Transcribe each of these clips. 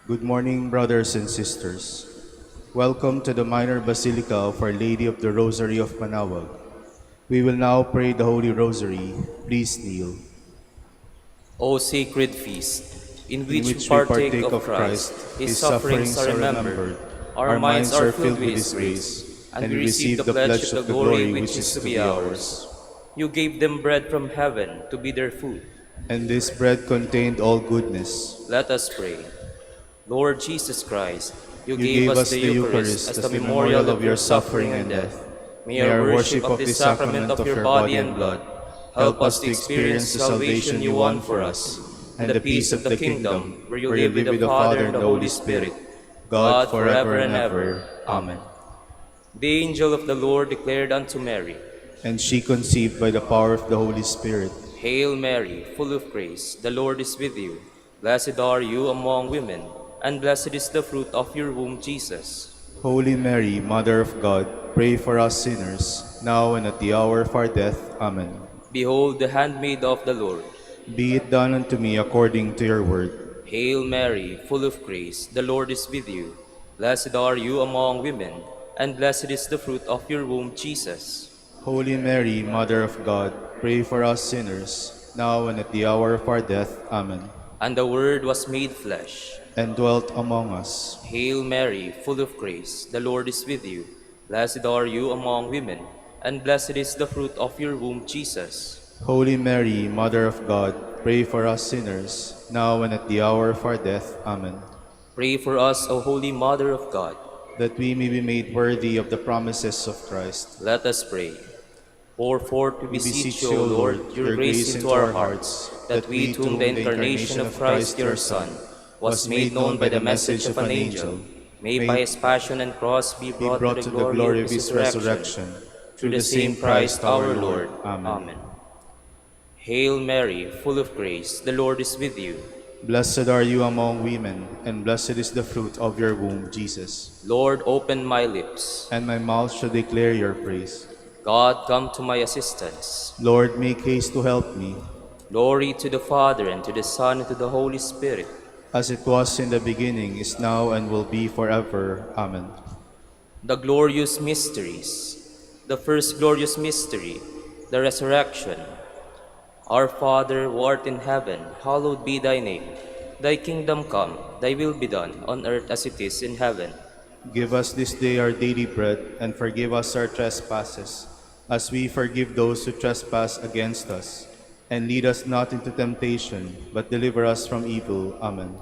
Good morning, brothers and sisters. Welcome to the Minor Basilica of Our Lady of the Rosary of Manaoag. We will now pray the Holy Rosary. Please kneel. O sacred feast, in In which we which we partake partake of of Christ, Christ, His His sufferings sufferings are are remembered, remembered, our minds are filled with His grace, and we receive the pledge of the glory which is to be ours. You gave them bread from heaven to be their food. And this bread contained all goodness. Let us pray. Lord Jesus Christ, you You gave gave us us the the Eucharist Eucharist as as the the memorial memorial of of your your suffering suffering and and death. death. May May our our worship worship of this sacrament of your body and blood help us to experience the salvation you won for us, and the peace of the kingdom, where you live with the Father and the Holy Spirit, God forever and ever. Amen. The angel of the Lord declared unto Mary, And she conceived by the power of the Holy Spirit. Hail Mary, full of grace, the Lord is with you. Blessed are you among women, and blessed is the fruit of your womb, Jesus. Holy Mary, Mother of God, pray for us sinners, now and at the hour of our death. Amen. Behold the handmaid of the Lord. Be it done unto me according to your word. Hail Mary, full of grace, the Lord is with you. Blessed are you among women, and blessed is the fruit of your womb, Jesus. Holy Mary, Mother of God, pray for us sinners, now and at the hour of our death. Amen. And the Word was made flesh. And dwelt among us. Hail Mary, full of grace, the Lord is with you. Blessed are you among women, and blessed is the fruit of your womb, Jesus. Holy Mary, Mother of God, pray for us sinners, now and at the hour of our death. Amen. Pray for us, O Holy Mother of God, that we may be made worthy of the promises of Christ. Let us pray. Pour forth, we beseech you, O Lord, Lord, your grace into our hearts, that we, to whom the incarnation of Christ your Son was made known by the message of an angel, may by his passion and cross be brought to the glory of his resurrection, through the same Christ our Lord. Amen. Hail Mary, full of grace, the Lord is with you. Blessed are you among women, and blessed is the fruit of your womb, Jesus. Lord, open my lips, and my mouth shall declare your praise. God, come to my assistance. Lord, make haste to help me. Glory to the Father, and to the Son, and to the Holy Spirit. As it was in the beginning, is now, and will be forever. Amen. The glorious mysteries. The first glorious mystery, the resurrection. Our Father, who art in heaven, hallowed be thy name. Thy kingdom come, thy will be done, on earth as it is in heaven. Give us this day our daily bread, and forgive us our trespasses, as we forgive those who trespass against us. And lead us not into temptation, but deliver us from evil. Amen.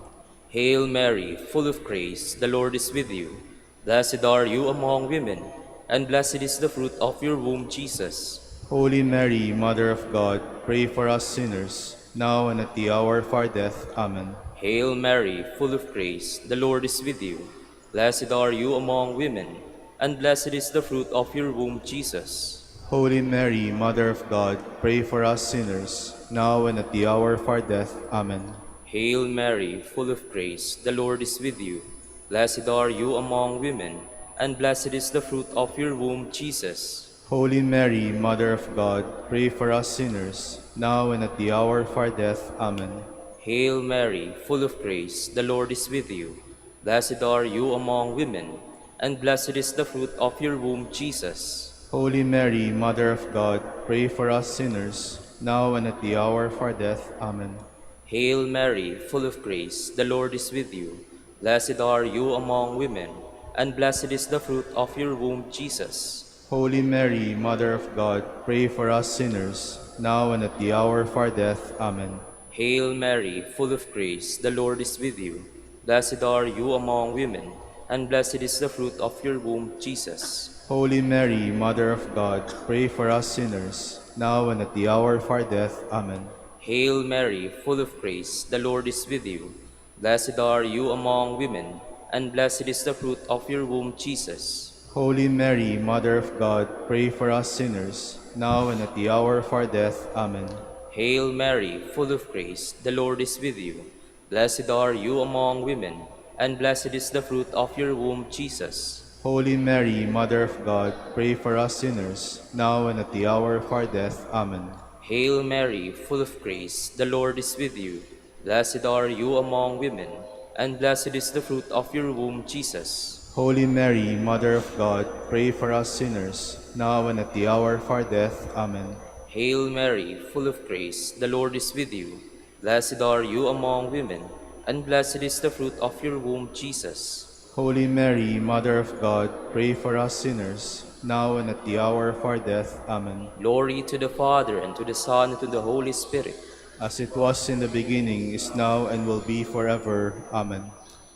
Hail Mary, full of grace, the Lord is with you. Blessed are you among women, and blessed is the fruit of your womb, Jesus. Holy Mary, Mother of God, pray for us sinners, now and at the hour of our death. Amen. Hail Mary, full of grace, the Lord is with you. Blessed are you among women, and blessed is the fruit of your womb, Jesus. Holy Mary, Mother of God, pray for us sinners, now and at the hour of our death. Amen. Hail Mary, full of grace, the Lord is with you. Blessed are you among women, and blessed is the fruit of your womb, Jesus. Holy Mary, Mother of God, pray for us sinners, now and at the hour of our death. Amen. Hail Mary, full of grace, the Lord is with you. Blessed are you among women, and blessed is the fruit of your womb, Jesus. Holy Mary, Mother of God, pray for us sinners, now and at the hour of our death. Amen. Hail Mary, full of grace, the Lord is with you. Blessed are you among women, and blessed is the fruit of your womb, Jesus. Holy Mary, Mother of God, pray for us sinners, now and at the hour of our death. Amen. Hail Mary, full of grace, the Lord is with you. Blessed are you among women, and blessed is the fruit of your womb, Jesus. Holy Mary, Mother of God, pray for us sinners, now and at the hour of our death. Amen. Hail Mary, full of grace, the Lord is with you. Blessed are you among women, and blessed is the fruit of your womb, Jesus. Holy Mary, Mother of God, pray for us sinners, now and at the hour of our death. Amen. Hail Mary, full of grace, the Lord is with you. Blessed are you among women, and blessed is the fruit of your womb, Jesus. Holy Mary, Mother of God, pray for us sinners, now and at the hour of our death. Amen. Hail Mary, full of grace, the Lord is with you. Blessed are you among women, and blessed is the fruit of your womb, Jesus. Holy Mary, Mother of God, pray for us sinners, now and at the hour of our death. Amen. Hail Mary, full of grace, the Lord is with you. Blessed are you among women, and blessed is the fruit of your womb, Jesus. Holy Mary, Mother of God, pray for us sinners, now and at the hour of our death. Amen. Glory to the Father, and to the Son, and to the Holy Spirit. As it was in the beginning, is now, and will be forever. Amen.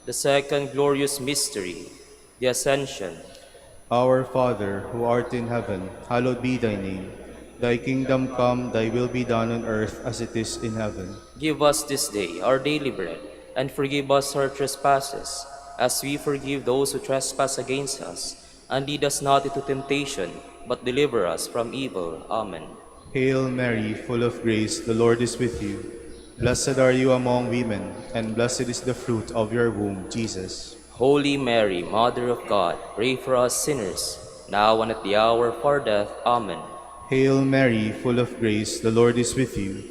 The second glorious mystery, the Ascension. Our Father, who art in heaven, hallowed be thy name. Thy kingdom come, thy will be done on earth as it is in heaven. Give us this day our daily bread, and forgive us our trespasses, as we forgive those who trespass against us. And lead us not into temptation, but deliver us from evil. Amen. Hail Mary, full of grace, the Lord is with you. Blessed are you among women, and blessed is the fruit of your womb, Jesus. Holy Mary, Mother of God, pray for us sinners, now and at the hour of our death. Amen. Hail Mary, full of grace, the Lord is with you.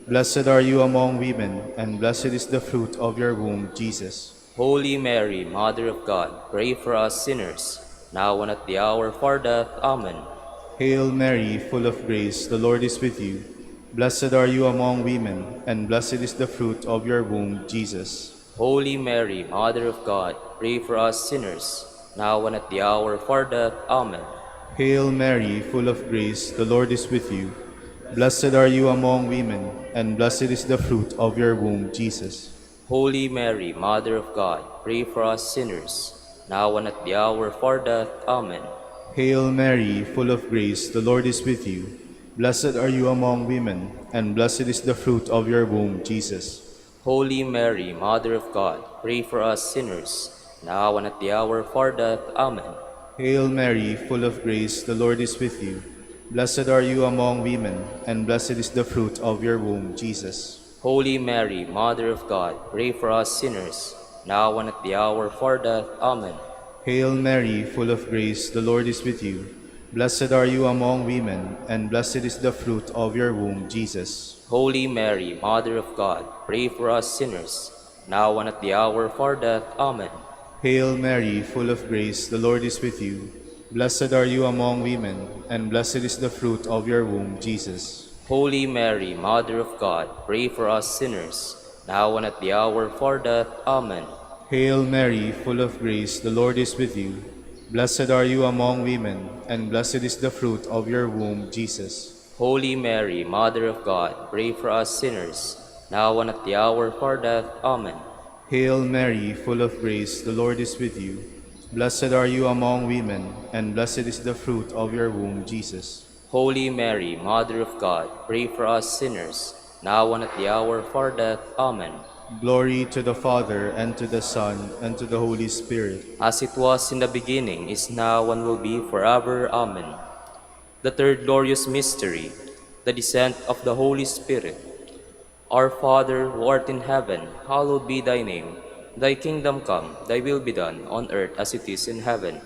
Blessed are you among women, and blessed is the fruit of your womb, Jesus. Holy Mary, Mother of God, pray for us sinners, now and at the hour of our death. Amen. Hail Mary, full of grace, the Lord is with you. Blessed are you among women, and blessed is the fruit of your womb, Jesus. Holy Mary, Mother of God, pray for us sinners, now and at the hour of our death. Amen. Hail Mary, full of grace, the Lord is with you. Blessed are you among women, and blessed is the fruit of your womb, Jesus. Holy Mary, Mother of God, pray for us sinners, now and at the hour of our death. Amen. Hail Mary, full of grace, the Lord is with you. Blessed are you among women, and blessed is the fruit of your womb, Jesus. Holy Mary, Mother of God, pray for us sinners, now and at the hour of our death. Amen. Hail Mary, full of grace, the Lord is with you. Blessed are you among women, and blessed is the fruit of your womb, Jesus. Holy Mary, Mother of God, pray for us sinners, now and at the hour of our death. Amen. Hail Mary, full of grace, the Lord is with you. Blessed are you among women, and blessed is the fruit of your womb, Jesus. Holy Mary, Mother of God, pray for us sinners, now and at the hour of our death. Amen. Hail Mary, full of grace, the Lord is with you. Blessed are you among women, and blessed is the fruit of your womb, Jesus. Holy Mary, Mother of God, pray for us sinners, now and at the hour of our death. Amen. Hail Mary, full of grace, the Lord is with you. Blessed are you among women, and blessed is the fruit of your womb, Jesus. Holy Mary, Mother of God, pray for us sinners, now and at the hour of our death. Amen. Hail Mary, full of grace, the Lord is with you. Blessed are you among women, and blessed is the fruit of your womb, Jesus. Holy Mary, Mother of God, pray for us sinners, now and at the hour of our death. Amen. Glory to the Father, and to the Son, and to the Holy Spirit. As it was in the beginning, is now, and will be forever. Amen. The third glorious mystery, the descent of the Holy Spirit. Our Father, who art in heaven, hallowed be thy name. Thy kingdom come, thy will be done, on earth as it is in heaven.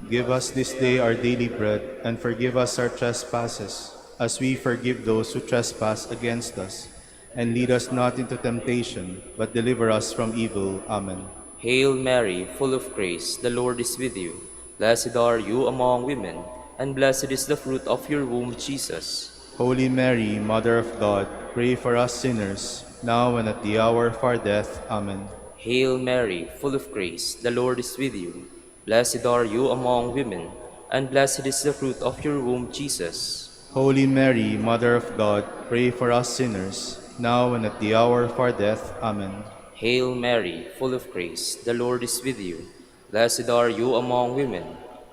Give us this day our daily bread, and forgive us our trespasses, as we forgive those who trespass against us. And lead us not into temptation, but deliver us from evil. Amen. Hail Mary, full of grace, the Lord is with you. Blessed are you among women, and blessed is the fruit of your womb, Jesus. Holy Mary, Mother of God, pray for us sinners, now and at the hour of our death. Amen. Hail Mary, full of grace, the Lord is with you. Blessed are you among women, and blessed is the fruit of your womb, Jesus. Holy Mary, Mother of God, pray for us sinners, now and at the hour of our death. Amen. Hail Mary, full of grace, the Lord is with you. Blessed are you among women,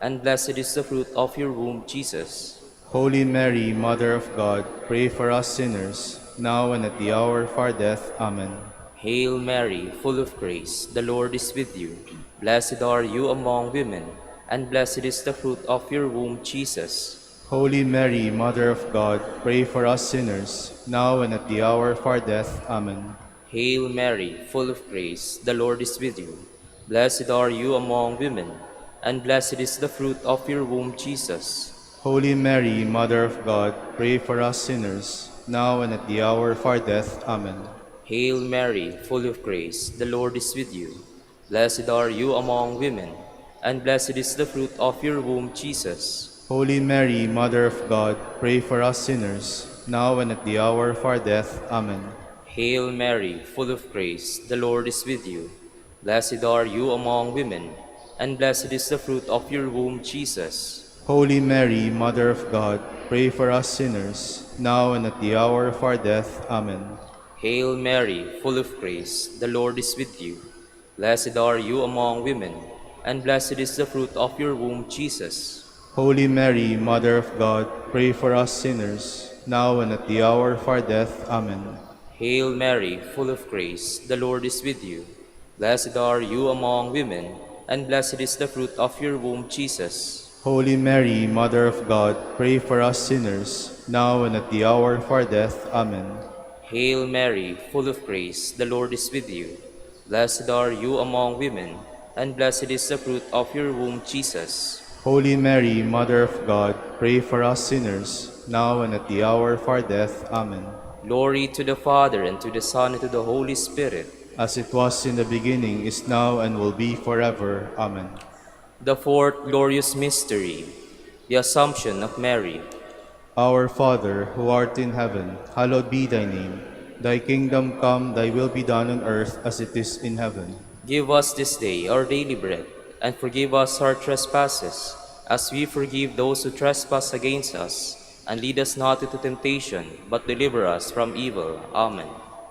and blessed is the fruit of your womb, Jesus. Holy Mary, Mother of God, pray for us sinners, now and at the hour of our death. Amen. Hail Mary, full of grace, the Lord is with you. Blessed are you among women, and blessed is the fruit of your womb, Jesus. Holy Mary, Mother of God, pray for us sinners, now and at the hour of our death. Amen. Hail Mary, full of grace, the Lord is with you. Blessed are you among women, and blessed is the fruit of your womb, Jesus. Holy Mary, Mother of God, pray for us sinners, now and at the hour of our death. Amen. Hail Mary, full of grace, the Lord is with you. Blessed are you among women, and blessed is the fruit of your womb, Jesus. Holy Mary, Mother of God, pray for us sinners, now and at the hour of our death. Amen. Hail Mary, full of grace, the Lord is with you. Blessed are you among women, and blessed is the fruit of your womb, Jesus. Holy Mary, Mother of God, pray for us sinners, now and at the hour of our death. Amen. Hail Mary, full of grace, the Lord is with you. Blessed are you among women, and blessed is the fruit of your womb, Jesus. Holy Mary, Mother of God, pray for us sinners, now and at the hour of our death. Amen. Hail Mary, full of grace, the Lord is with you. Blessed are you among women, and blessed is the fruit of your womb, Jesus. Holy Mary, Mother of God, pray for us sinners, now and at the hour of our death. Amen. Hail Mary, full of grace, the Lord is with you. Blessed are you among women, and blessed is the fruit of your womb, Jesus. Holy Mary, Mother of God, pray for us sinners, now and at the hour of our death. Amen. Glory to the Father, and to the Son, and to the Holy Spirit. As it was in the beginning, is now, and will be forever. Amen. The fourth glorious mystery, the Assumption of Mary. Our Father, who art in heaven, hallowed be thy name. Thy kingdom come, thy will be done on earth as it is in heaven. Give us this day our daily bread, and forgive us our trespasses, as we forgive those who trespass against us. And lead us not into temptation, but deliver us from evil. Amen.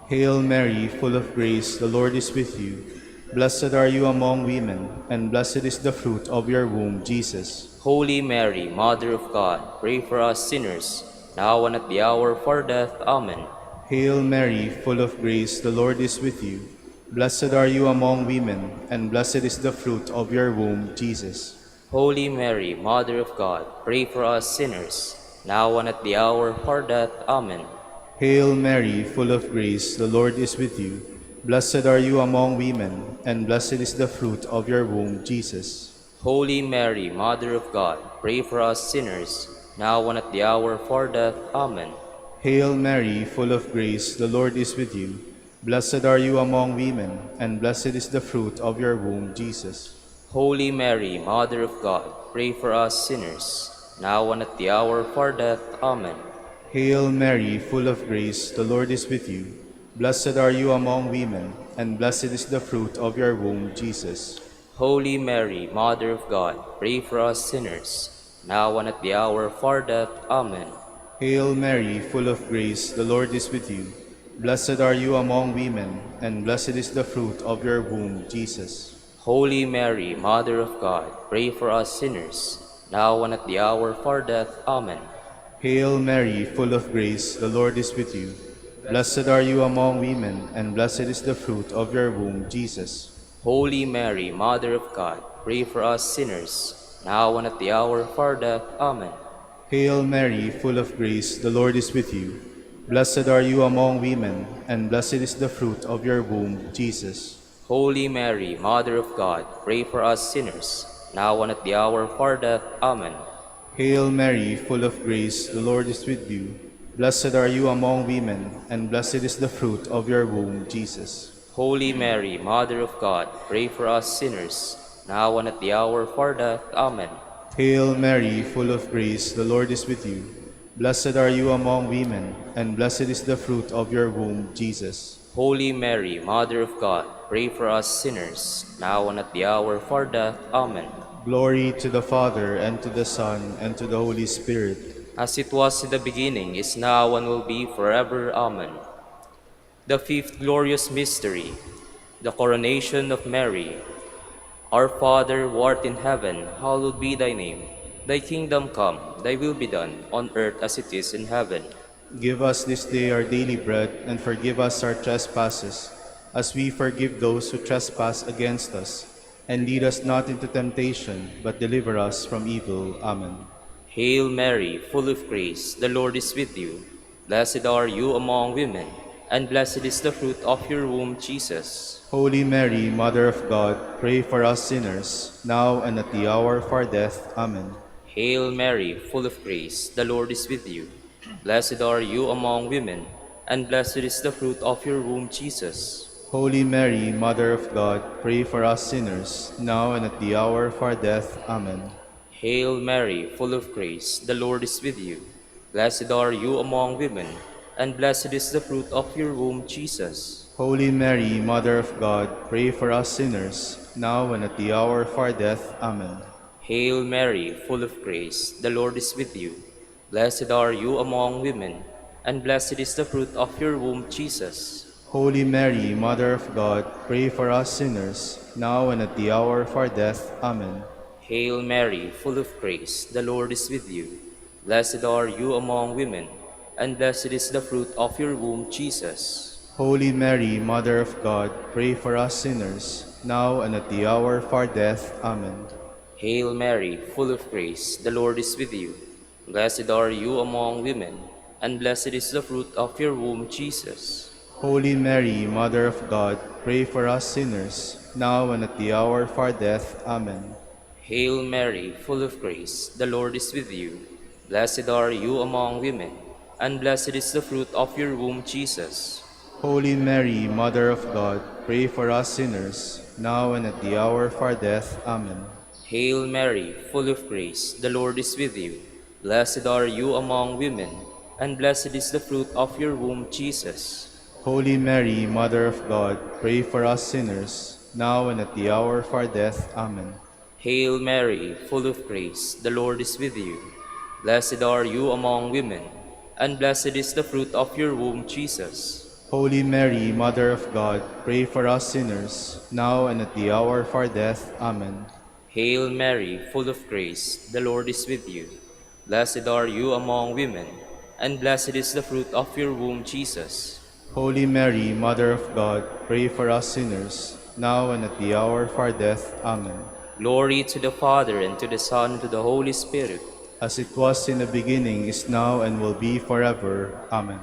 Hail Mary, full of grace, the Lord is with you. Blessed are you among women, and blessed is the fruit of your womb, Jesus. Holy Mary, Mother of God, pray for us sinners, now and at the hour of our death. Amen. Hail Mary, full of grace, the Lord is with you. Blessed are you among women, and blessed is the fruit of your womb, Jesus. Holy Mary, Mother of God, pray for us sinners, now and at the hour of our death. Amen. Hail Mary, full of grace, the Lord is with you. Blessed are you among women, and blessed is the fruit of your womb, Jesus. Holy Mary, Mother of God, pray for us sinners, now and at the hour of our death. Amen. Hail Mary, full of grace, the Lord is with you. Blessed are you among women, and blessed is the fruit of your womb, Jesus. Holy Mary, Mother of God, pray for us sinners, now and at the hour of our death. Amen. Hail Mary, full of grace, the Lord is with you. Blessed are you among women, and blessed is the fruit of your womb, Jesus. Holy Mary, Mother of God, pray for us sinners, now and at the hour of our death. Amen. Hail Mary, full of grace, the Lord is with you. Blessed are you among women, and blessed is the fruit of your womb, Jesus. Holy Mary, Mother of God, pray for us sinners, now and at the hour of our death. Amen. Hail Mary, full of grace, the Lord is with you. Blessed are you among women, and blessed is the fruit of your womb, Jesus. Holy Mary, Mother of God, pray for us sinners, now and at the hour of our death. Amen. Hail Mary, full of grace, the Lord is with you. Blessed are you among women, and blessed is the fruit of your womb, Jesus. Holy Mary, Mother of God, pray for us sinners, now and at the hour of our death. Amen. Hail Mary, full of grace, the Lord is with you. Blessed are you among women, and blessed is the fruit of your womb, Jesus. Holy Mary, Mother of God, pray for us sinners, now and at the hour of our death. Amen. Hail Mary, full of grace, the Lord is with you. Blessed are you among women, and blessed is the fruit of your womb, Jesus. Holy Mary, Mother of God, pray for us sinners, now and at the hour of our death. Amen. Glory to the Father, and to the Son, and to the Holy Spirit. As it was in the beginning, is now, and will be forever. Amen. The fifth glorious mystery, the coronation of Mary. Our Father, who art in heaven, hallowed be thy name. Thy kingdom come, thy will be done, on earth as it is in heaven. Give us this day our daily bread, and forgive us our trespasses, as we forgive those who trespass against us. And lead us not into temptation, but deliver us from evil. Amen. Hail Mary, full of grace, the Lord is with you. Blessed are you among women, and blessed is the fruit of your womb, Jesus. Holy Mary, Mother of God, pray for us sinners, now and at the hour of our death. Amen. Hail Mary, full of grace, the Lord is with you. Blessed are you among women, and blessed is the fruit of your womb, Jesus. Holy Mary, Mother of God, pray for us sinners, now and at the hour of our death. Amen. Hail Mary, full of grace, the Lord is with you. Blessed are you among women, and blessed is the fruit of your womb, Jesus. Holy Mary, Mother of God, pray for us sinners, now and at the hour of our death. Amen. Hail Mary, full of grace, the Lord is with you. Blessed are you among women, and blessed is the fruit of your womb, Jesus. Holy Mary, Mother of God, pray for us sinners, now and at the hour of our death. Amen. Hail Mary, full of grace, the Lord is with you. Blessed are you among women, and blessed is the fruit of your womb, Jesus. Holy Mary, Mother of God, pray for us sinners, now and at the hour of our death. Amen. Hail Mary, full of grace, the Lord is with you. Blessed are you among women, and blessed is the fruit of your womb, Jesus. Holy Mary, Mother of God, pray for us sinners, now and at the hour of our death. Amen. Hail Mary, full of grace, the Lord is with you. Blessed are you among women, and blessed is the fruit of your womb, Jesus. Holy Mary, Mother of God, pray for us sinners, now and at the hour of our death. Amen. Hail Mary, full of grace, the Lord is with you. Blessed are you among women, and blessed is the fruit of your womb, Jesus. Holy Mary, Mother of God, pray for us sinners, now and at the hour of our death. Amen. Hail Mary, full of grace, the Lord is with you. Blessed are you among women, and blessed is the fruit of your womb, Jesus. Holy Mary, Mother of God, pray for us sinners, now and at the hour of our death. Amen. Hail Mary, full of grace, the Lord is with you. Blessed are you among women, and blessed is the fruit of your womb, Jesus. Holy Mary, Mother of God, pray for us sinners, now and at the hour of our death. Amen. Glory to the Father, and to the Son, and to the Holy Spirit. As it was in the beginning, is now, and will be forever. Amen.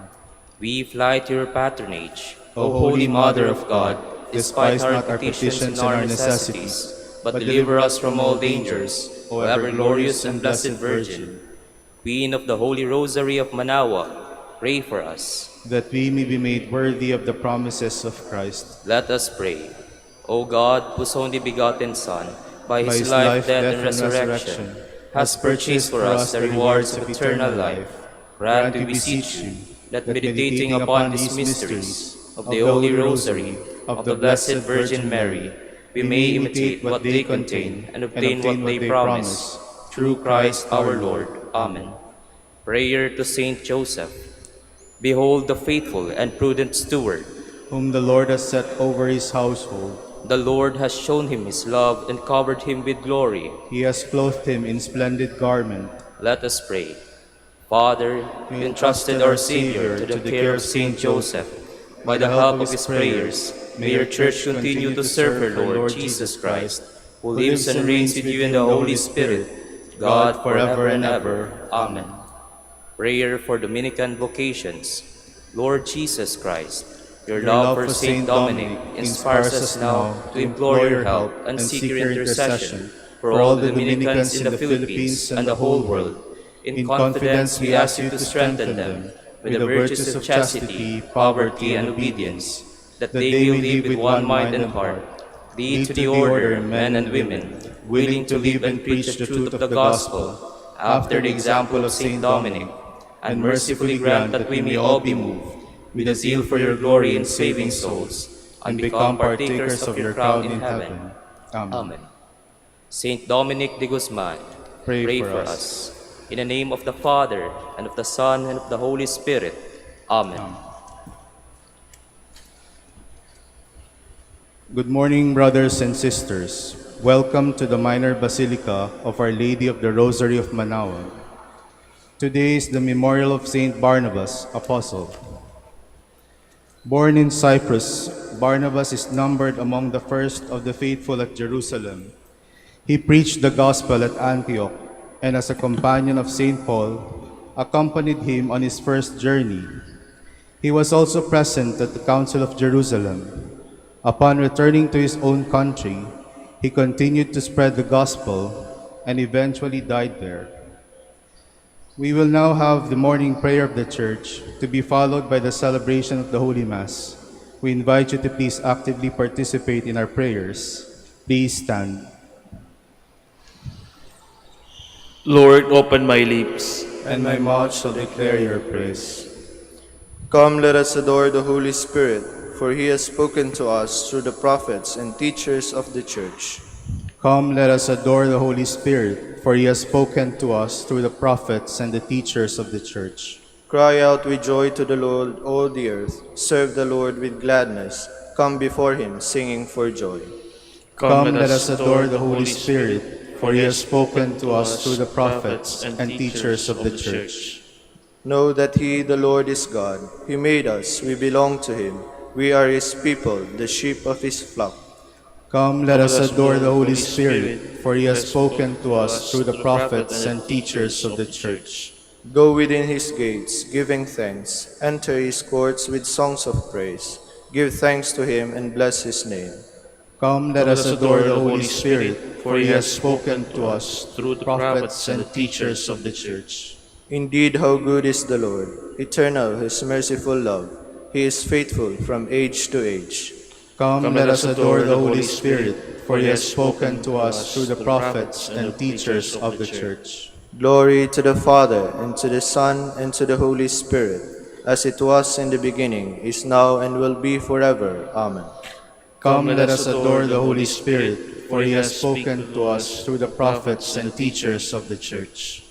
We fly to your patronage, O Holy Mother of God, despise not our petitions and our necessities, but deliver us from all dangers, O ever glorious and blessed Virgin. Queen of the Holy Rosary of Manaoag, pray for us. That we may be made worthy of the promises of Christ. Let us pray. O God, whose only begotten Son, by his life, death, and resurrection, has purchased for us the rewards of eternal life, grant, we beseech you, that meditating upon these mysteries of the Holy Rosary of the Blessed Virgin Mary, we may imitate what they contain and obtain what they promise, through Christ our Lord. Amen. Prayer to Saint Joseph. Behold the faithful and prudent steward, whom the Lord has set over his household. The Lord has shown him his love and covered him with glory. He has clothed him in splendid garment. Let us pray. Father, you entrusted our Savior to the care of Saint Joseph. By the help of his prayers, may your Church continue to serve her Lord Jesus Christ, who lives and reigns with you in the Holy Spirit, God forever and ever. Amen. Prayer for Dominican vocations. Lord Jesus Christ, your love for Saint Dominic inspires us now to implore your help and seek your intercession for all the Dominicans in the Philippines and the whole world. In confidence, we ask you to strengthen them with the virtues of chastity, poverty, and obedience, that they may live with one mind and heart. Lead to the order men and women, willing to live and preach the truth of the gospel, after the example of Saint Dominic, and mercifully grant that we may all be moved with a zeal for your glory in saving souls, and become partakers of your crown in heaven. Amen. Saint Dominic de Guzman, pray for us. In the name of the Father, and of the Son, and of the Holy Spirit. Amen. Good morning, brothers and sisters. Welcome to the Minor Basilica of Our Lady of the Rosary of Manaoag. Today is the memorial of Saint Barnabas, Apostle. Born in Cyprus, Barnabas is numbered among the first of the faithful at Jerusalem. He preached the gospel at Antioch, and as a companion of St. Paul, accompanied him on his first journey. He was also present at the Council of Jerusalem. Upon returning to his own country, he continued to spread the gospel and eventually died there. We will now have the morning prayer of the Church, to be followed by the celebration of the Holy Mass. We invite you to please actively participate in our prayers. Please stand. Lord, open my lips. And my mouth shall declare your praise. Come, let us adore the Holy Spirit, for he has spoken to us through the prophets and teachers of the Church. Come, let us adore the Holy Spirit, for he has spoken to us through the prophets and the teachers of the Church. Cry out with joy to the Lord, all the earth. Serve the Lord with gladness. Come before him, singing for joy. Come, let us adore the Holy Spirit, for he has spoken to us through the prophets and teachers of the Church. Know that he, the Lord, is God. He made us, we belong to him. We are his people, the sheep of his flock. Come, let us adore the Holy Spirit, for he has spoken to us through the prophets and teachers of the Church. Go within his gates, giving thanks. Enter his courts with songs of praise. Give thanks to him and bless his name. Come, let us adore the Holy Spirit, for he has spoken to us through the prophets and teachers of the Church. Indeed, how good is the Lord! Eternal his merciful love. He is faithful from age to age. Come, let us adore the Holy Spirit, for he has spoken to us through the prophets and teachers of the Church. Glory to the Father, and to the Son, and to the Holy Spirit, as it was in the beginning, is now, and will be forever. Amen. Come, let us adore the Holy Spirit, for he has spoken to us through the prophets and teachers of the Church.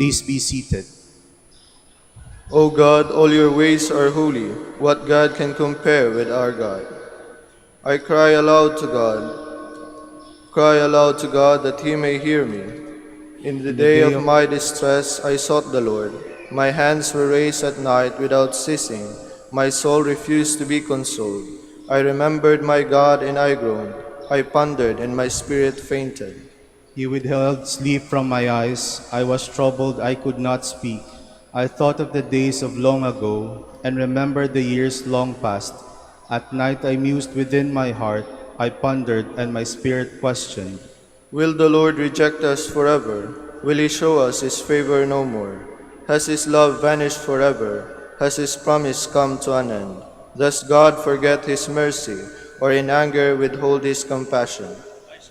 Please be seated. O God, all your ways are holy. What God can compare with our God? I cry aloud to God that he may hear me. In the day of my distress I sought the Lord. My hands were raised at night without ceasing. My soul refused to be consoled. I remembered my God and I groaned. I pondered and my spirit fainted. You withheld sleep from my eyes. I was troubled, I could not speak. I thought of the days of long ago, and remembered the years long past. At night I mused within my heart. I pondered, and my spirit questioned. Will the Lord reject us forever? Will he show us his favor no more? Has his love vanished forever? Has his promise come to an end? Does God forget his mercy, or in anger withhold his compassion?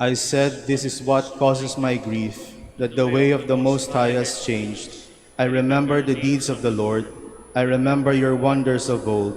I said, this is what causes my grief, that the way of the Most High has changed. I remember the deeds of the Lord. I remember your wonders of old.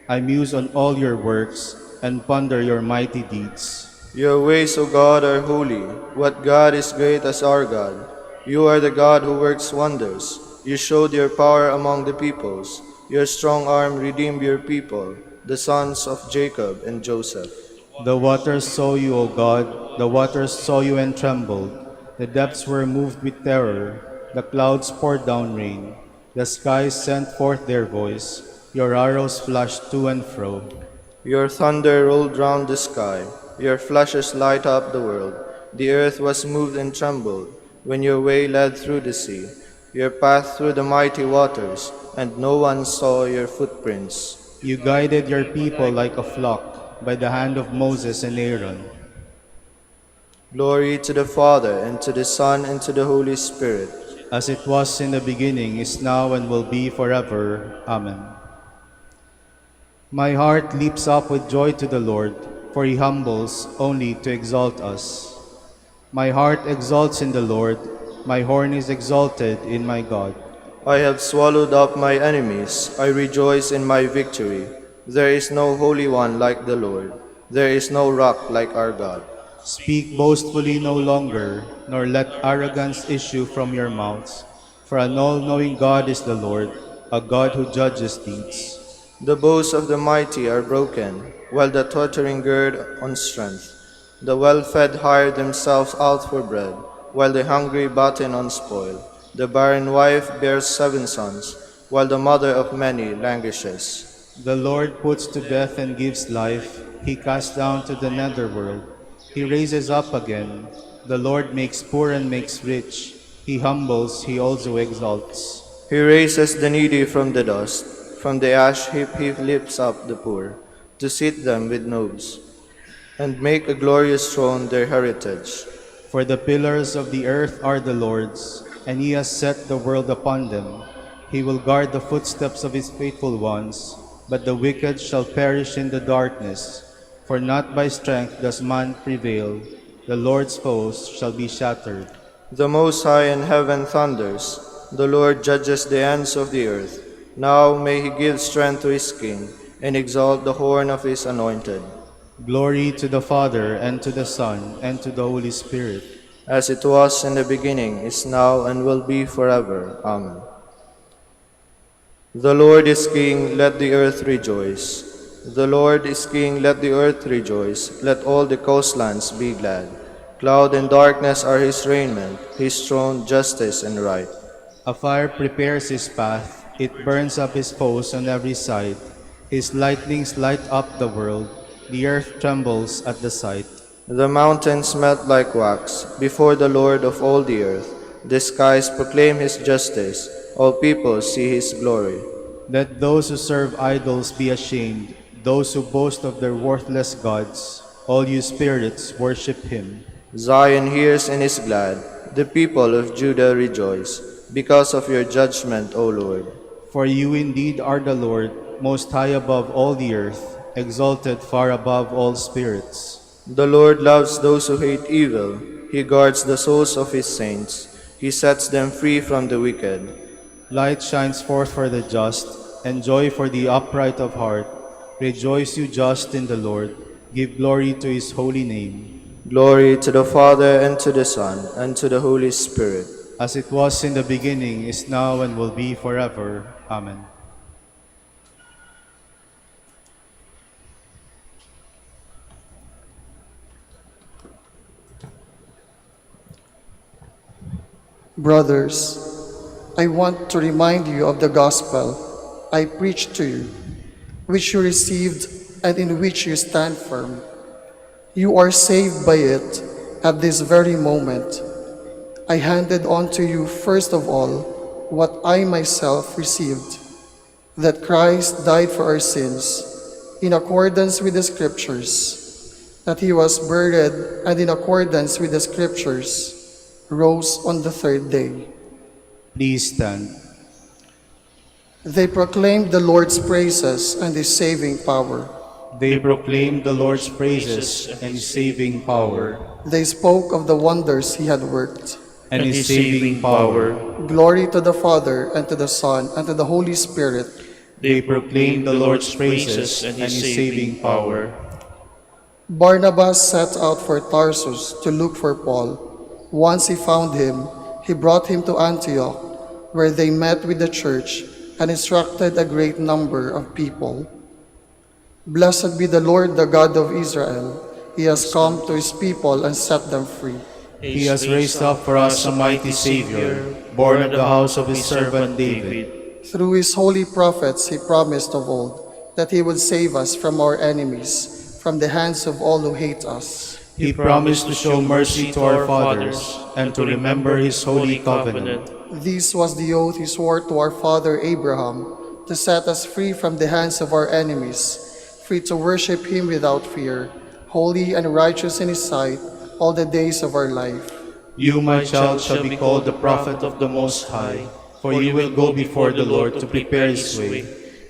I muse on all your works and ponder your mighty deeds. Your ways, O God, are holy. What God is great as our God? You are the God who works wonders. You showed your power among the peoples. Your strong arm redeemed your people, the sons of Jacob and Joseph. The waters saw you, O God, the waters saw you and trembled. The depths were moved with terror. The clouds poured down rain. The skies sent forth their voice. Your arrows flashed to and fro. Your thunder rolled round the sky. Your flashes light up the world. The earth was moved and trembled when your way led through the sea, your path through the mighty waters, and no one saw your footprints. You guided your people like a flock by the hand of Moses and Aaron. Glory to the Father, and to the Son, and to the Holy Spirit. as it was in the beginning, is now, and will be forever. Amen. My heart leaps up with joy to the Lord, for he humbles only to exalt us. My heart exalts in the Lord, my horn is exalted in my God. I have swallowed up my enemies, I rejoice in my victory. There is no Holy One like the Lord, there is no rock like our God. Speak boastfully no longer, nor let arrogance issue from your mouths. For an all-knowing God is the Lord, a God who judges deeds. The bows of the mighty are broken, while the tottering gird on strength. The well-fed hire themselves out for bread, while the hungry batten on spoil. The barren wife bears 7 sons, while the mother of many languishes. The Lord puts to death and gives life. He casts down to the netherworld. He raises up again. The Lord makes poor and makes rich. He humbles, he also exalts. He raises the needy from the dust. From the ash heap he lifts up the poor, to seat them with nobles, and make a glorious throne their heritage. For the pillars of the earth are the Lord's, and he has set the world upon them. He will guard the footsteps of his faithful ones, but the wicked shall perish in the darkness. For not by strength does man prevail, the Lord's foes shall be shattered. The Most High in heaven thunders, the Lord judges the ends of the earth. Now may he give strength to his king, and exalt the horn of his anointed. Glory to the Father, and to the Son, and to the Holy Spirit. As it was in the beginning, is now, and will be forever. Amen. The Lord is King, let the earth rejoice. The Lord is King, let the earth rejoice. Let all the coastlands be glad. Cloud and darkness are his raiment, his throne justice and right. A fire prepares his path, it burns up his foes on every side. His lightnings light up the world, the earth trembles at the sight. The mountains melt like wax before the Lord of all the earth. The skies proclaim his justice, all people see his glory. Let those who serve idols be ashamed, those who boast of their worthless gods. All you spirits worship him. Zion hears and is glad, the people of Judah rejoice, because of your judgment, O Lord. For you indeed are the Lord, most high above all the earth, exalted far above all spirits. The Lord loves those who hate evil. He guards the souls of his saints. He sets them free from the wicked. Light shines forth for the just, and joy for the upright of heart. Rejoice, you just in the Lord. Give glory to his holy name. Glory to the Father, and to the Son, and to the Holy Spirit. As it was in the beginning, is now, and will be forever. Amen. Brothers, I want to remind you of the gospel I preached to you, which you received and in which you stand firm. You are saved by it at this very moment. I handed on to you first of all what I myself received, that Christ died for our sins in accordance with the Scriptures, that he was buried and in accordance with the Scriptures rose on the 3rd day. Please stand. They proclaimed the Lord's praises and his saving power. They proclaimed the Lord's praises and his saving power. They spoke of the wonders he had worked. And his saving power. Glory to the Father, and to the Son, and to the Holy Spirit. They proclaimed the Lord's praises and his saving power. Barnabas set out for Tarsus to look for Paul. Once he found him, he brought him to Antioch, where they met with the church and instructed a great number of people. Blessed be the Lord, the God of Israel. He has come to his people and set them free. He has raised up for us a mighty Savior, born of the house of his servant David. Through his holy prophets he promised of old that he would save us from our enemies, from the hands of all who hate us. He promised to show mercy to our fathers and to remember his holy covenant. This was the oath he swore to our father Abraham, to set us free from the hands of our enemies, free to worship him without fear, holy and righteous in his sight, all the days of our life. You, my child, shall be called the prophet of the Most High, for you will go before the Lord to prepare his way,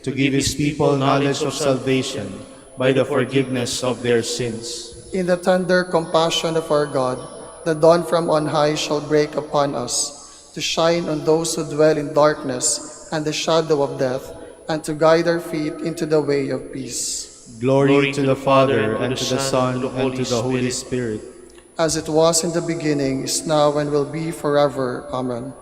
to give his people knowledge of salvation by the forgiveness of their sins. In the tender compassion of our God, the dawn from on high shall break upon us, to shine on those who dwell in darkness and the shadow of death, and to guide our feet into the way of peace. Glory to the Father, and to the Son, and to the Holy Spirit. As it was in the beginning, is now, and will be forever. Amen.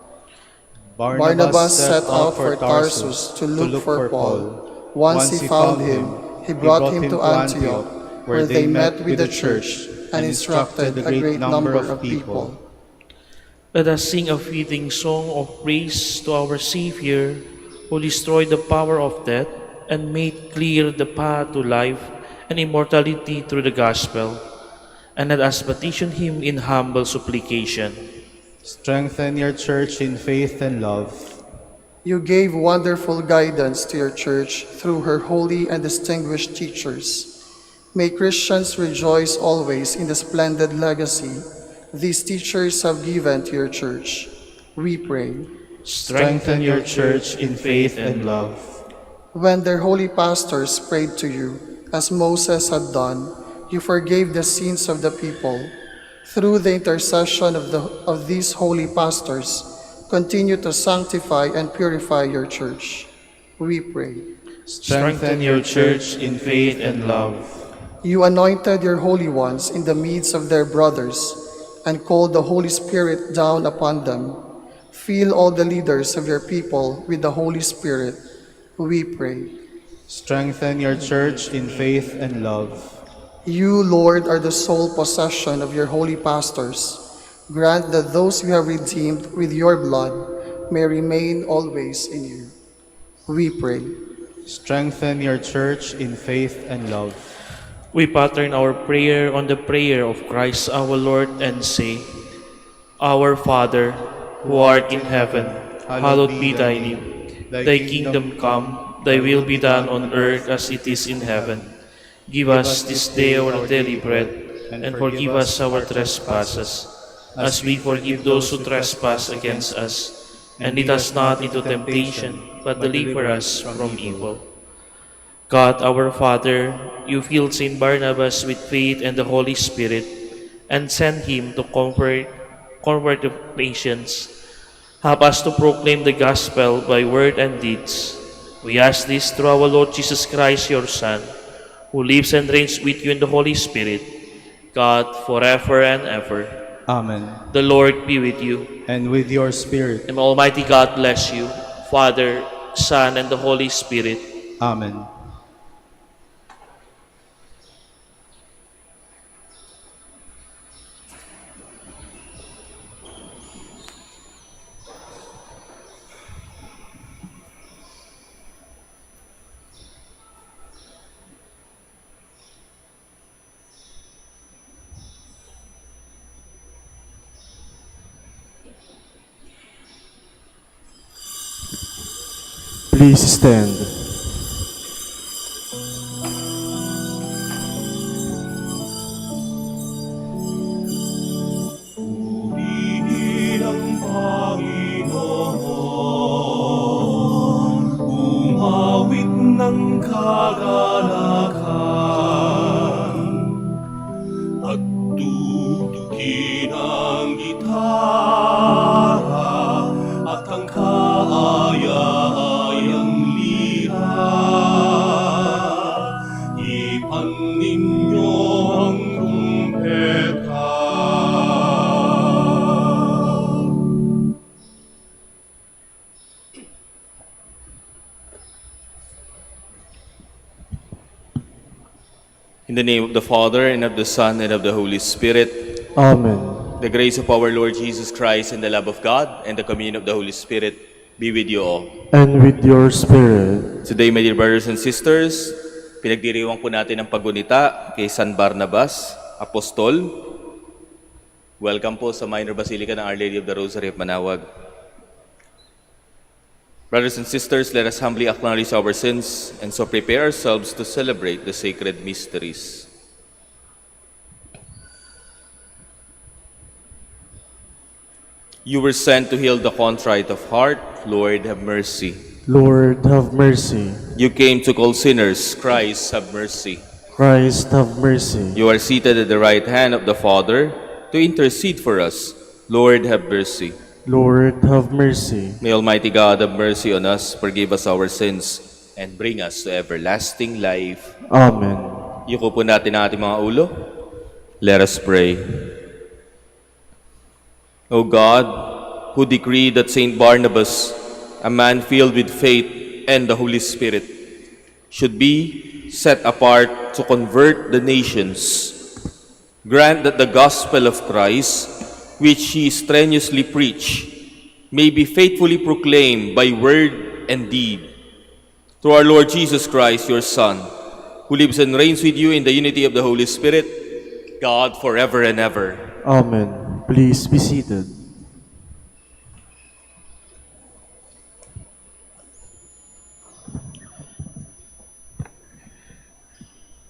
Barnabas set out for Tarsus to look for Paul. Once he found him, he brought him to Antioch, where they met with the church and instructed a great number of people. Let us sing a fitting song of praise to our Savior, who destroyed the power of death and made clear the path to life and immortality through the gospel. And let us petition him in humble supplication. Strengthen your church in faith and love. You gave wonderful guidance to your church through her holy and distinguished teachers. May Christians rejoice always in the splendid legacy these teachers have given to your church. We pray. Strengthen your church in faith and love. When their holy pastors prayed to you, as Moses had done, you forgave the sins of the people. Through the intercession of these holy pastors, continue to sanctify and purify your church. We pray. Strengthen your church in faith and love. You anointed your holy ones in the midst of their brothers and called the Holy Spirit down upon them. Fill all the leaders of your people with the Holy Spirit. We pray. Strengthen your church in faith and love. You, Lord, are the sole possession of your holy pastors. Grant that those you have redeemed with your blood may remain always in you. We pray. Strengthen your church in faith and love. We pattern our prayer on the prayer of Christ our Lord and say, Our Father, who art in heaven, hallowed be thy name. Thy kingdom come, thy will be done on earth as it is in heaven. Give us this day our daily bread, and forgive us our trespasses, as we forgive those who trespass against us. And lead us not into temptation, but deliver us from evil. God our Father, you filled Saint Barnabas with faith and the Holy Spirit, and sent him to convert the nations. Help us to proclaim the gospel by word and deeds. We ask this through our Lord Jesus Christ, your Son, who lives and reigns with you in the Holy Spirit, God, forever and ever. Amen. The Lord be with you. And with your spirit. And Almighty God bless you, Father, Son, and the Holy Spirit. Amen. Please stand. Purihin ang Panginoon, umawit ng kagalakan, at tutukin ang gitara at ang kaaya-ayang lira. Ipan ninyo ang trumpeta. In the name of the Father, and of the Son, and of the Holy Spirit. Amen. The grace of our Lord Jesus Christ, and the love of God, and the communion of the Holy Spirit be with you all. And with your spirit. Today, my dear brothers and sisters, pinagdiriwang po natin ang paggunita kay San Barnabas, Apostol. Welcome po sa Minor Basilica ng Our Lady of the Rosary of Manaoag. Brothers and sisters, let us humbly acknowledge our sins and so prepare ourselves to celebrate the sacred mysteries. You were sent to heal the contrite of heart. Lord, have mercy. Lord, have mercy. You came to call sinners. Christ, have mercy. Christ, have mercy. You are seated at the right hand of the Father to intercede for us. Lord, have mercy. Lord, have mercy. May Almighty God have mercy on us, forgive us our sins, and bring us to everlasting life. Amen. Yuko po natin ang ating mga ulo. Let us pray. O God, who decreed that Saint Barnabas, a man filled with faith and the Holy Spirit, should be set apart to convert the nations, grant that the gospel of Christ, which he strenuously preached, may be faithfully proclaimed by word and deed. Through our Lord Jesus Christ, your Son, who lives and reigns with you in the unity of the Holy Spirit, God forever and ever. Amen. Please be seated.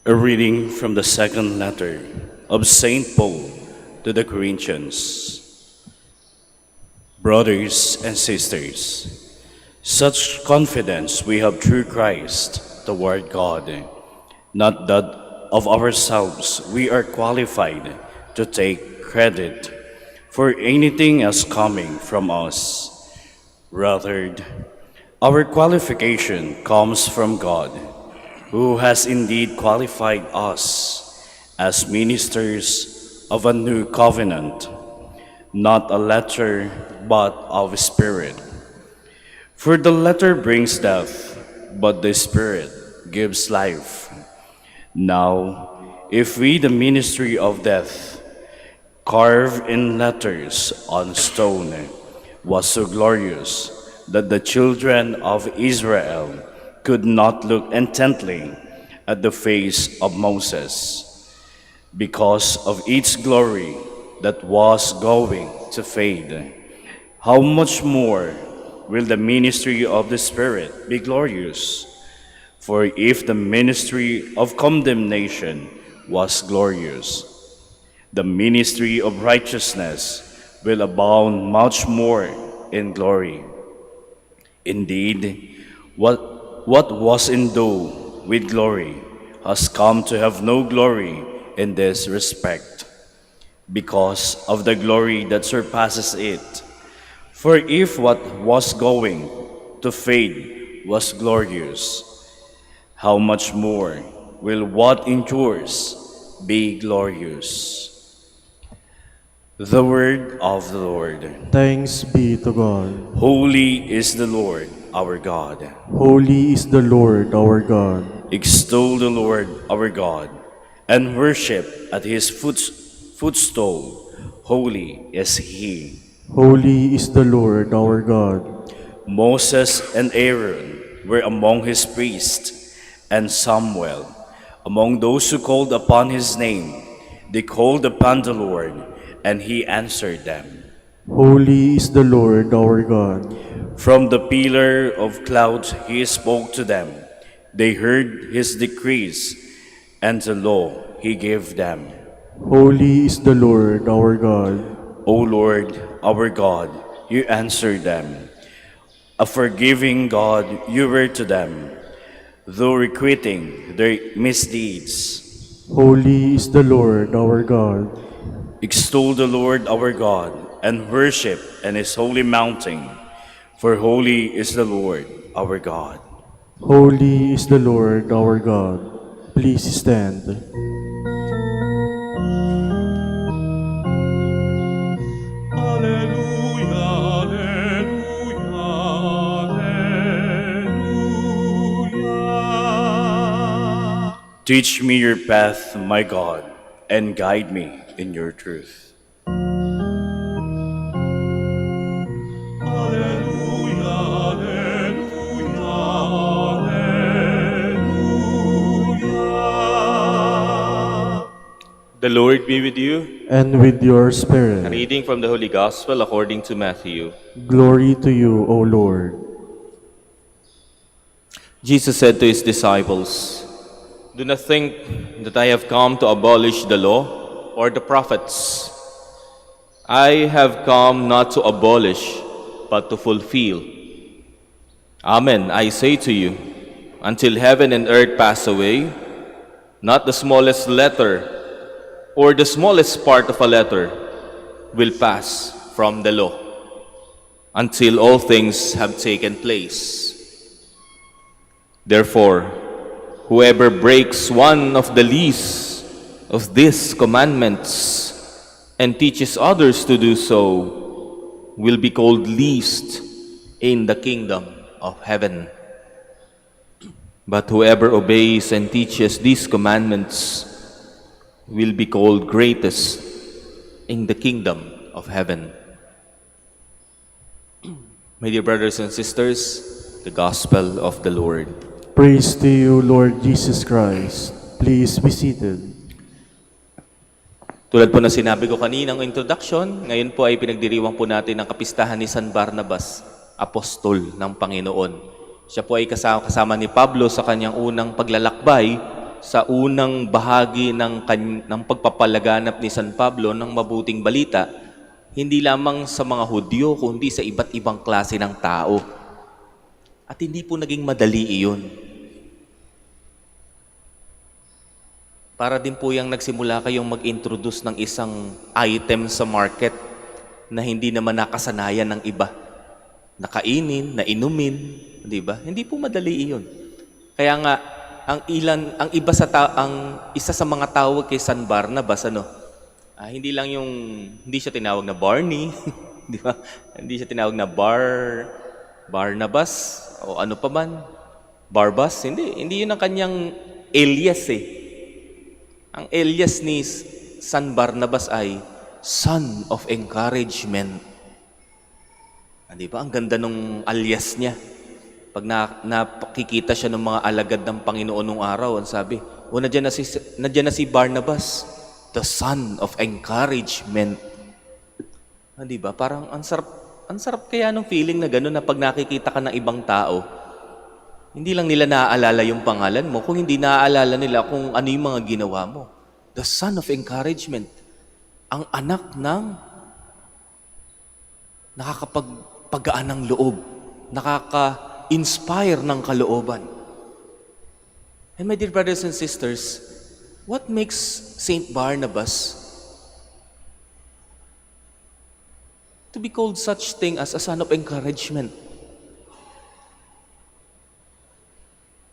A reading from the second letter of St. Paul to the Corinthians. Brothers and sisters, such confidence we have through Christ toward God, not that of ourselves we are qualified to take credit for anything as coming from us. Rather, our qualification comes from God, who has indeed qualified us as ministers of a new covenant, not a letter, but of spirit. For the letter brings death, but the Spirit gives life. Now, if we, the ministry of death, carved in letters on stone, was so glorious that the children of Israel could not look intently at the face of Moses, because of its glory that was going to fade, how much more will the ministry of the Spirit be glorious? For if the ministry of condemnation was glorious, the ministry of righteousness will abound much more in glory. Indeed, what was endued with glory has come to have no glory in this respect, because of the glory that surpasses it. For if what was going to fade was glorious, how much more will what endures be glorious? The word of the Lord. Thanks be to God. Holy is the Lord our God. Holy is the Lord our God. Extol the Lord our God, and worship at his footstool. Holy is he. Holy is the Lord our God. Moses and Aaron were among his priests, and Samuel among those who called upon his name. They called upon the Lord, and he answered them. Holy is the Lord our God. From the pillar of clouds he spoke to them. They heard his decrees, and the law he gave them. Holy is the Lord our God. O Lord, our God, you answered them. A forgiving God you were to them, though requiting their misdeeds. Holy is the Lord our God. Extol the Lord our God, and worship in his holy mountain, for holy is the Lord our God. Holy is the Lord our God. Please stand. Alleluia, alleluia, alleluia. Teach me your path, my God, and guide me in your truth. Alleluia, alleluia. The Lord be with you. And with your A spirit. reading from the Holy Gospel according to Matthew. Glory to you, O Lord. Jesus said to his disciples, "Do not think that I have come to abolish the law or the prophets. I have come not to abolish, but to fulfill. Amen, I say to you, until heaven and earth pass away, not the smallest letter or the smallest part of a letter will pass from the law until all things have taken place. Therefore, whoever breaks one of the least of these commandments and teaches others to do so will be called least in the kingdom of heaven. But whoever obeys and teaches these commandments will be called greatest in the kingdom of heaven. My dear brothers and sisters, the Gospel of the Lord. Praise to you, Lord Jesus Christ. Please be seated. Tulad po na sinabi ko kaninang introduction, ngayon po ay pinagdiriwang po natin ang kapistahan ni San Barnabas, apostol ng Panginoon. Siya po ay kasama ni Pablo sa kanyang unang paglalakbay, sa unang bahagi ng pagpapalaganap ni San Pablo ng mabuting balita, hindi lamang sa mga Hudyo, kundi sa iba't ibang klase ng tao. At hindi po naging madali iyon. Para din po yung nagsimula kayong mag-introduce ng isang item sa market na hindi naman nakasanayan ng iba. Nakainin, nainumin, di ba? Hindi po madali iyon. Kaya nga, ang isa sa mga tawag kay San Barnabas, hindi siya tinawag na Barney, di ba? Hindi siya tinawag na Barnabas, o ano pa man, Barbas, hindi yun ang kanyang alias eh. Ang alias ni San Barnabas ay Son of Encouragement. Di ba? Ang ganda nung alias niya. Pag nakikita siya ng mga alagad ng Panginoon nung araw, ang sabi, nandiyan na si Barnabas, the Son of Encouragement. Di ba? Parang ang sarap kaya nung feeling na gano'n na pag nakikita ka ng ibang tao, hindi lang nila naaalala yung pangalan mo, kung hindi naaalala nila kung ano yung mga ginawa mo. The Son of Encouragement. Ang anak ng nakakapagpagaan ng loob, nakaka-inspire ng kalooban. And my dear brothers and sisters, what makes Saint Barnabas to be called such thing as a son of encouragement?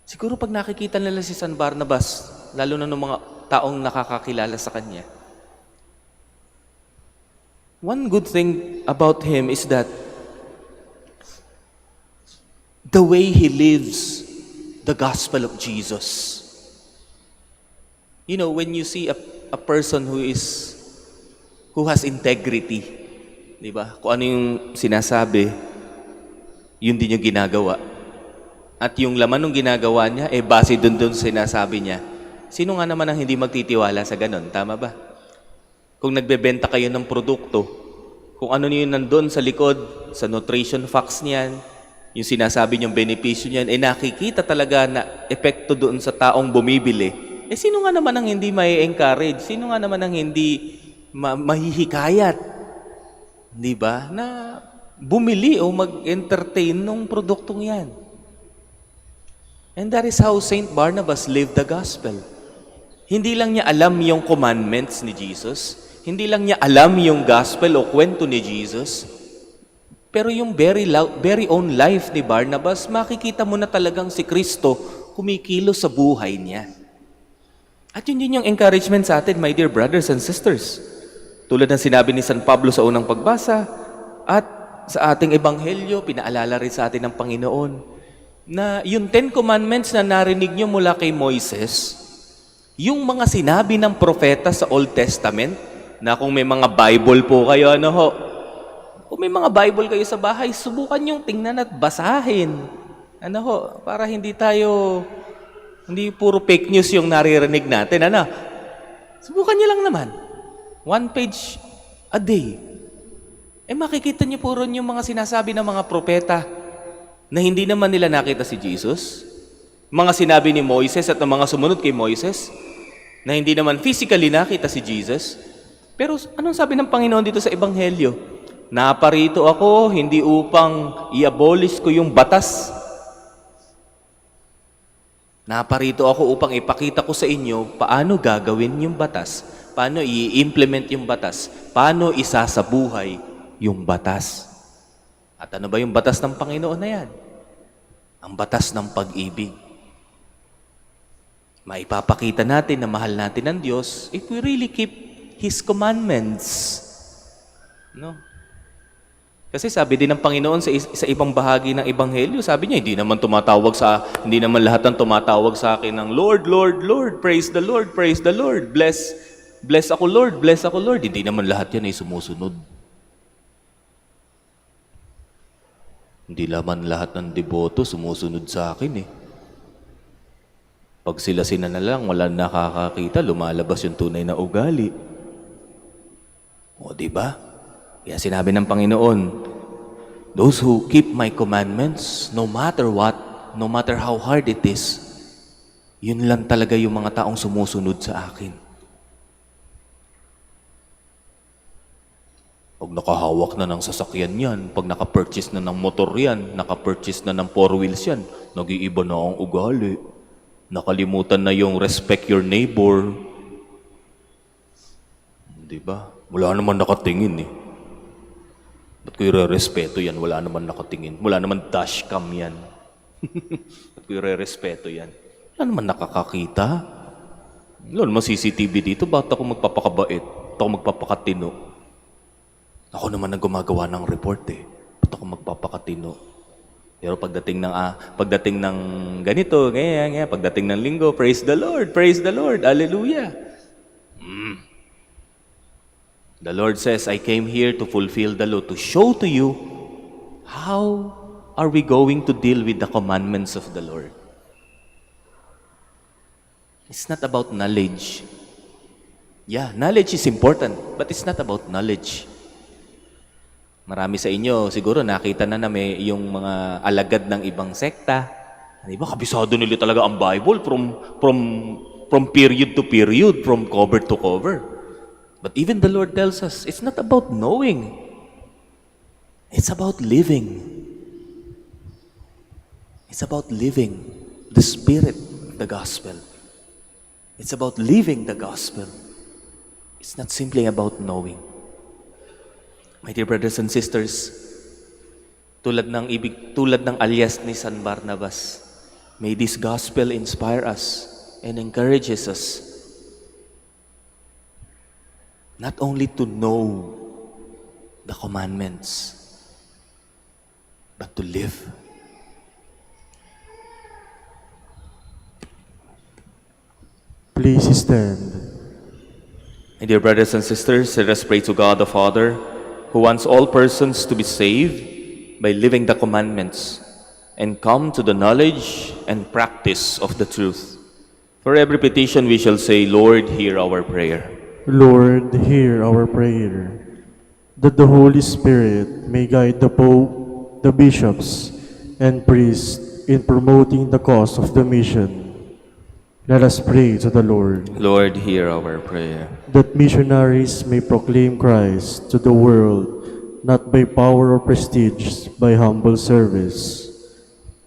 Siguro pag nakikita nila si San Barnabas, lalo na ng mga taong nakakakilala sa kanya, one good thing about him is that the way he lives the gospel of Jesus. You know, when you see a person who has integrity, di ba? Kung ano yung sinasabi, yun din yung ginagawa. At yung laman ng ginagawa niya, base dun sinasabi niya. Sino nga naman ang hindi magtitiwala sa ganon? Tama ba? Kung nagbebenta kayo ng produkto, kung ano yun nandun sa likod, sa nutrition facts niyan, yung sinasabi niyong benepisyo niyan, nakikita talaga na epekto doon sa taong bumibili. Sino nga naman ang hindi mai-encourage? Sino nga naman ang hindi mahihikayat? Di ba? Na bumili o mag-entertain ng produktong yan. And that is how Saint Barnabas lived the gospel. Hindi lang niya alam yung commandments ni Jesus, hindi lang niya alam yung gospel o kwento ni Jesus, pero yung very own life ni Barnabas, makikita mo na talagang si Kristo kumikilos sa buhay niya. At yun din yung encouragement sa atin, my dear brothers and sisters. Tulad ng sinabi ni San Pablo sa unang pagbasa, at sa ating ebanghelyo, pinaalala rin sa atin ng Panginoon, na yung 10 Commandments na narinig nyo mula kay Moises, yung mga sinabi ng propeta sa Old Testament, na kung may mga Bible po kayo, kung may mga Bible kayo sa bahay, subukan yung tingnan at basahin. Para hindi puro fake news yung naririnig natin. Subukan nyo lang naman. 1 page a day. Makikita nyo puro yung mga sinasabi ng mga propeta na hindi naman nila nakita si Jesus. Mga sinabi ni Moises at ng mga sumunod kay Moises na hindi naman physically nakita si Jesus. Pero anong sabi ng Panginoon dito sa Ebanghelyo? Naparito ako hindi upang i-abolish ko yung batas. Naparito ako upang ipakita ko sa inyo paano gagawin yung batas, paano i-implement yung batas, paano isasabuhay yung batas. At ano ba yung batas ng Panginoon na yan? Ang batas ng pag-ibig. Maipapakita natin na mahal natin ang Diyos if we really keep His commandments. No? Kasi sabi din ng Panginoon sa ibang bahagi ng Ebanghelyo, sabi niya, hindi naman lahat ng tumatawag sa akin ng Lord, Lord, Lord, praise the Lord, praise the Lord, bless ako Lord, bless ako Lord. Hindi naman lahat yan ay sumusunod. Hindi naman lahat ng deboto sumusunod sa akin eh. Pag sila na lang, wala nakakakita, lumalabas yung tunay na ugali. O, diba? Kaya sinabi ng Panginoon, those who keep my commandments, no matter what, no matter how hard it is, yun lang talaga yung mga taong sumusunod sa akin. Pag nakahawak na ng sasakyan yan, pag nakapurchase na ng motor yan, nakapurchase na ng 4 wheels yan, nag-iiba na ang ugali. Nakalimutan na yung respect your neighbor. Diba? Wala naman nakatingin eh. Ba't ko i-respeto yan? Wala naman nakatingin. Wala naman dashcam yan. Ba't ko i-respeto yan? Wala naman nakakakita. Wala naman CCTV dito. Ba't ako magpapakabait? Ba't ako magpapakatino? Ako naman ang gumagawa ng report eh. Ba't ako magpapakatino? Pero pagdating ng ganito, ganyan, pagdating ng linggo, praise the Lord, hallelujah. The Lord says, I came here to fulfill the law, to show to you how are we going to deal with the commandments of the Lord. It's not about knowledge. Yeah, knowledge is important, but it's not about knowledge. Marami sa inyo, siguro nakita na may yung mga alagad ng ibang sekta. Di ba, kabisado nila talaga ang Bible from period to period, from cover to cover. But even the Lord tells us, it's not about knowing. It's about living. It's about living the Spirit, the gospel. It's about living the gospel. It's not simply about knowing. My dear brothers and sisters, tulad ng alias ni San Barnabas, may this gospel inspire us and encourages us not only to know the commandments, but to live. Please stand. My dear brothers and sisters, let us pray to God the Father, who wants all persons to be saved by living the commandments and come to the knowledge and practice of the truth. For every petition we shall say, Lord, hear our prayer. Lord, hear our prayer, that the Holy Spirit may guide the Pope, the bishops, and priests in promoting the cause of the mission. Let us pray to the Lord. Lord, hear our prayer. That missionaries may proclaim Christ to the world, not by power or prestige, by humble service.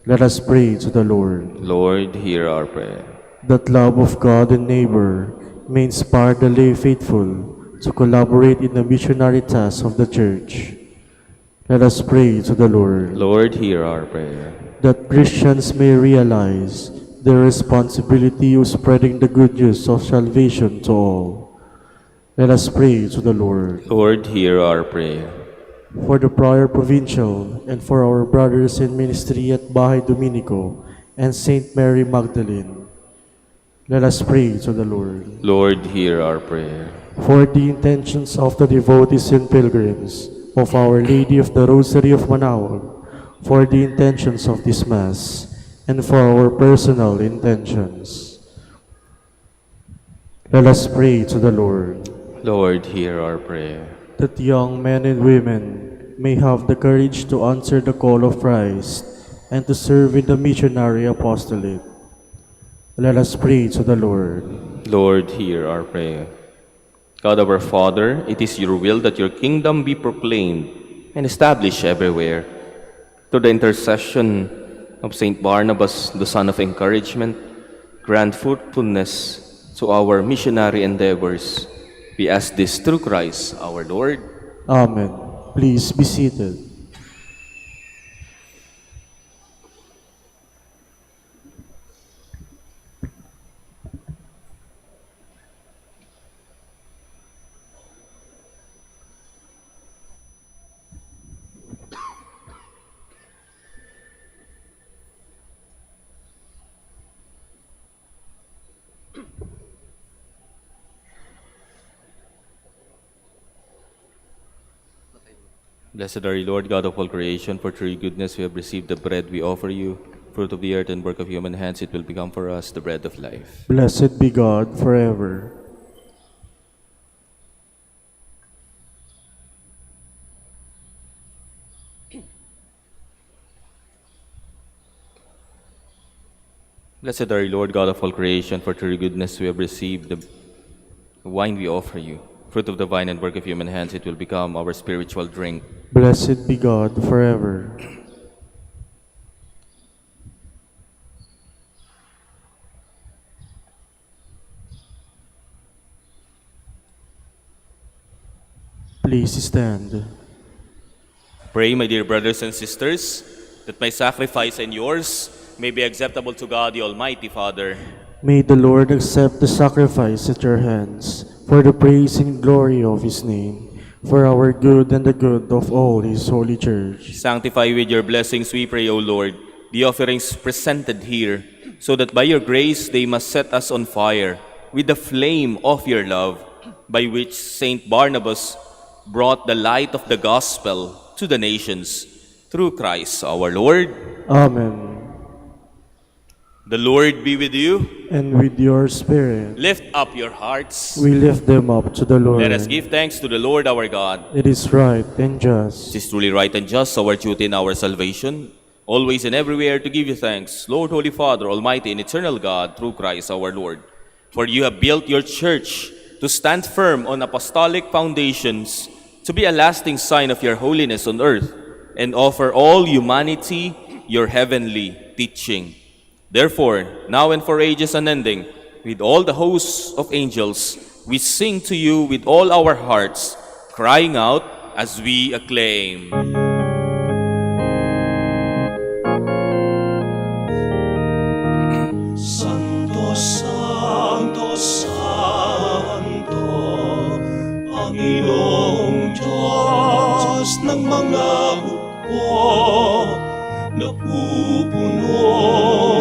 Let us pray to the Lord. Lord, hear our prayer. That love of God and neighbor may inspire the lay faithful to collaborate in the missionary task of the Church. Let us pray to the Lord. Lord, hear our prayer. That Christians may realize their responsibility of spreading the good news of salvation to all. Let us pray to the Lord. Lord, hear our prayer. For the Prior Provincial and for our brothers in ministry at Bahay Dominico and Saint Mary Magdalene, let us pray to the Lord. Lord, hear our prayer. For the intentions of the devotees and pilgrims of Our Lady of the Rosary of Manaoag, for the intentions of this Mass, and for our personal intentions, let us pray to the Lord. Lord, hear our prayer. That young men and women may have the courage to answer the call of Christ and to serve in the missionary apostolate. Let us pray to the Lord. Lord, hear our prayer. God our Father, it is your will that your kingdom be proclaimed and established everywhere. Through the intercession of Saint Barnabas, the son of encouragement, grant fruitfulness to our missionary endeavors. We ask this through Christ our Lord. Amen. Please be seated. Blessed are you, Lord God of all creation, for through your goodness we have received the bread we offer you. Fruit of the earth and work of human hands, it will become for us the bread of life. Blessed be God forever. Blessed are you, Lord God of all creation, for through your goodness we have received the wine we offer you. Fruit of the vine and work of human hands, it will become our spiritual drink. Blessed be God forever. Please stand. Pray, my dear brothers and sisters, that my sacrifice and yours may be acceptable to God, the Almighty Father. May the Lord accept the sacrifice at your hands for the praise and glory of his name, for our good and the good of all his holy church. Sanctify with your blessings, we pray, O Lord, the offerings presented here, so that by your grace they must set us on fire with the flame of your love, by which Saint Barnabas brought the light of the gospel to the nations, through Christ our Lord. Amen. The Lord be with you. And with your spirit, Lift up your hearts. we lift them up to the Lord. Let us give thanks to the Lord our God. It is right and just. It is truly right and just, our duty and our salvation, always and everywhere to give you thanks, Lord, Holy Father, Almighty and eternal God, through Christ our Lord. For you have built your church to stand firm on apostolic foundations, to be a lasting sign of your holiness on earth, and offer all humanity your heavenly teaching. Therefore, now and for ages unending, with all the hosts of angels, we sing to you with all our hearts, crying out as we acclaim. Santo, Santo, Santo, Panginoong Diyos ng mga hukbo, napupuno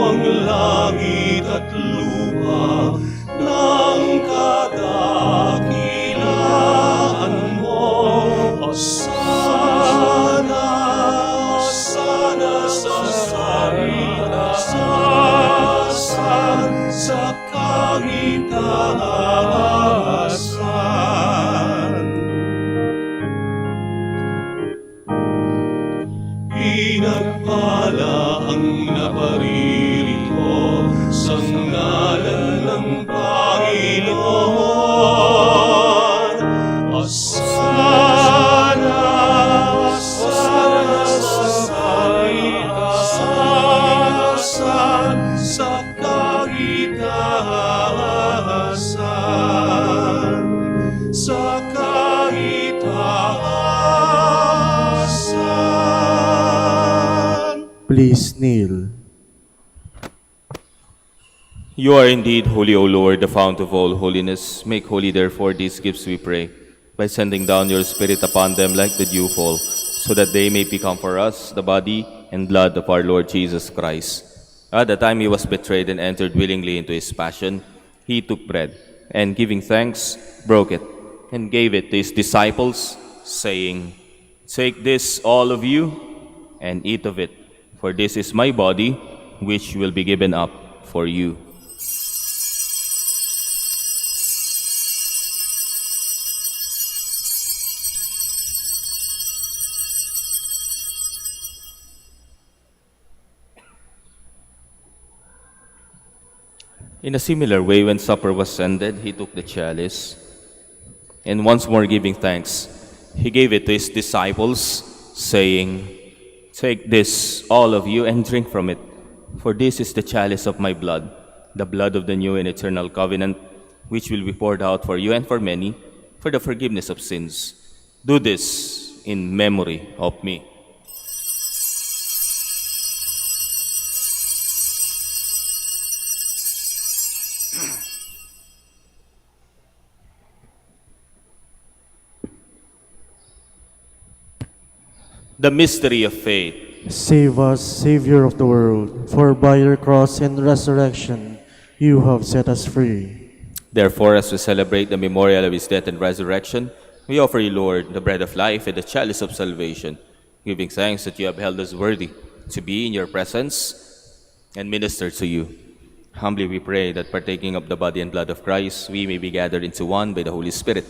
ang langit at lupa ng kadakilaan mo. Hosana, Hosana sa kaitaasan, sa kaitaasan. Pinagpala ang naparirito sa ngalan ng Panginoon. Hosana, Hosana sa kaitaasan, sa kaitaasan, sa kaitaasan. Please kneel. You are indeed holy, O Lord, the fount of all holiness. Make holy, therefore, these gifts, we pray, by sending down your Spirit upon them like the dewfall, so that they may become for us the body and blood of our Lord Jesus Christ. At the time he was betrayed and entered willingly into his passion, he took bread, and giving thanks, broke it, and gave it to his disciples, saying, "Take this, all of you, and eat of it, for this is my body, which will be given up for you." In a similar way, when supper was ended, he took the chalice, And once more giving thanks, he gave it to his disciples, saying, "Take this, all of you, and drink from it, for this is the chalice of my blood, the blood of the new and eternal covenant, which will be poured out for you and for many, for the forgiveness of sins. Do this in memory of me." The mystery of faith. Save us, Savior of the world, for by your cross and resurrection you have set us free. Therefore, as we celebrate the memorial of his death and resurrection, we offer you, Lord, the bread of life and the chalice of salvation, giving thanks that you have held us worthy to be in your presence and minister to you. Humbly we pray that partaking of the body and blood of Christ, we may be gathered into one by the Holy Spirit.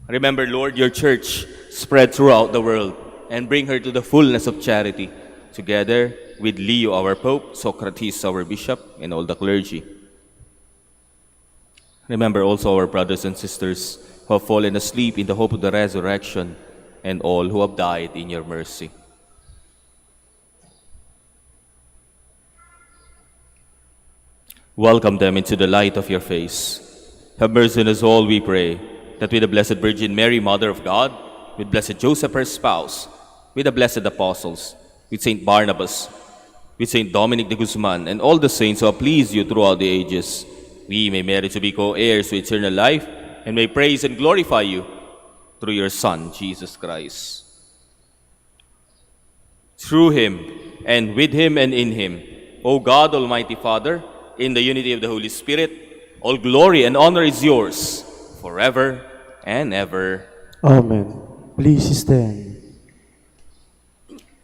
Remember, Lord, your church spread throughout the world, and bring her to the fullness of charity, together with Leo, our Pope, Socrates, our Bishop, and all the clergy. Remember also our brothers and sisters who have fallen asleep in the hope of the resurrection, and all who have died in your mercy. Welcome them into the light of your face. Have mercy on us all, we pray, that with the Blessed Virgin Mary, Mother of God, with Blessed Joseph, her spouse, with the blessed apostles, with Saint Barnabas, with Saint Dominic de Guzman, and all the saints who have pleased you throughout the ages, we may merit to be co-heirs to eternal life, and may praise and glorify you through your Son, Jesus Christ. Through him, and with him, and in him, O God, Almighty Father, in the unity of the Holy Spirit, all glory and honor is yours, forever and ever. Amen. Please stand.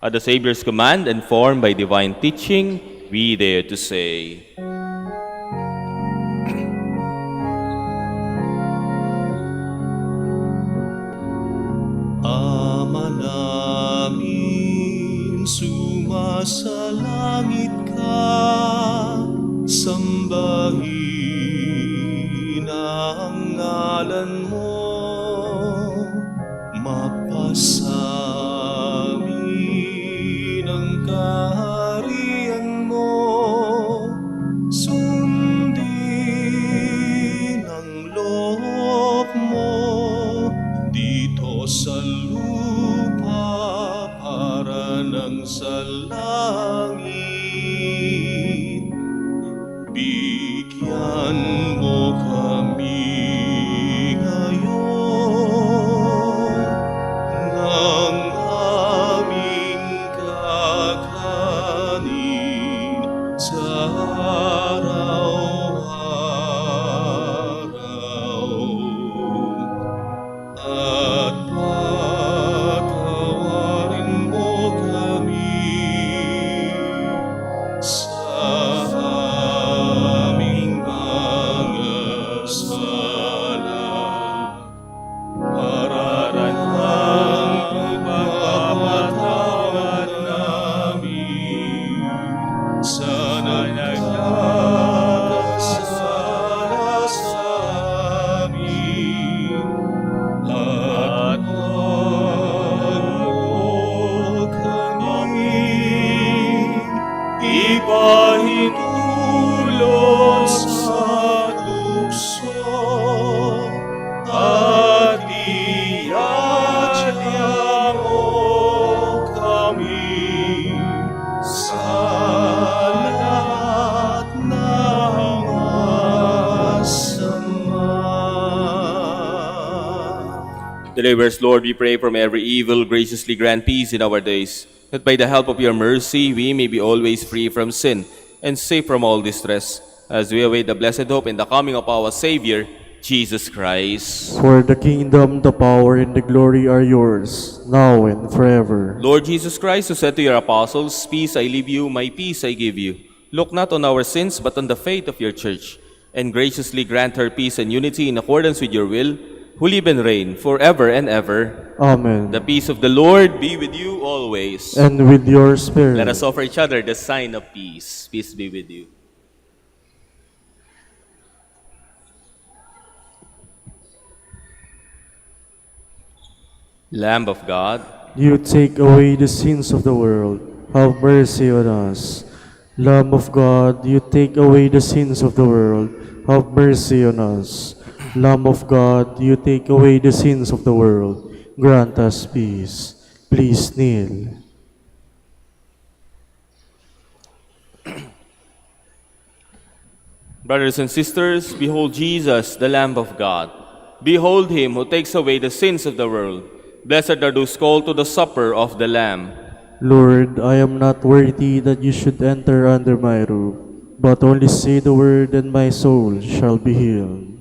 At the Savior's command and formed by divine teaching, we dare to say, Ama namin, sumasalangit ka, sambahin ang ngalan mo, mapasamin ang kaharian mo, sundin ang loob mo dito sa lupa para nang sa langit. Bigyan mo kami ngayon ng aming kakanin sa araw-araw. At patawarin mo kami sa aming mga sala, pararanang pagpapatawad namin sa nagkakasala sa amin. At huwag mo kaming ipahintulot sa tukso, at iadya mo kami sa lahat ng masama. Deliver us, Lord, we pray, from every evil. Graciously grant peace in our days, that by the help of your mercy we may be always free from sin and safe from all distress, as we await the blessed hope and the coming of our Savior, Jesus Christ. For the kingdom, the power, and the glory are yours, now and forever. Lord Jesus Christ, who said to your apostles, "Peace I leave you, my peace I give you," look not on our sins, but on the faith of your church, and graciously grant her peace and unity in accordance with your will, who live and reign forever and ever. Amen. The peace of the Lord be with you always. And with your spirit. Let us offer each other the sign of peace. Peace be with you. Lamb of God, you take away the sins of the world, have mercy on us. Lamb of God, you take away the sins of the world, have mercy on us. Lamb of God, you take away the sins of the world, grant us peace. Please kneel. brothers and sisters, behold Jesus, the Lamb of God. Behold him who takes away the sins of the world. Blessed are those called to the supper of the Lamb. Lord, I am not worthy that you should enter under my roof, but only say the word and my soul shall be healed.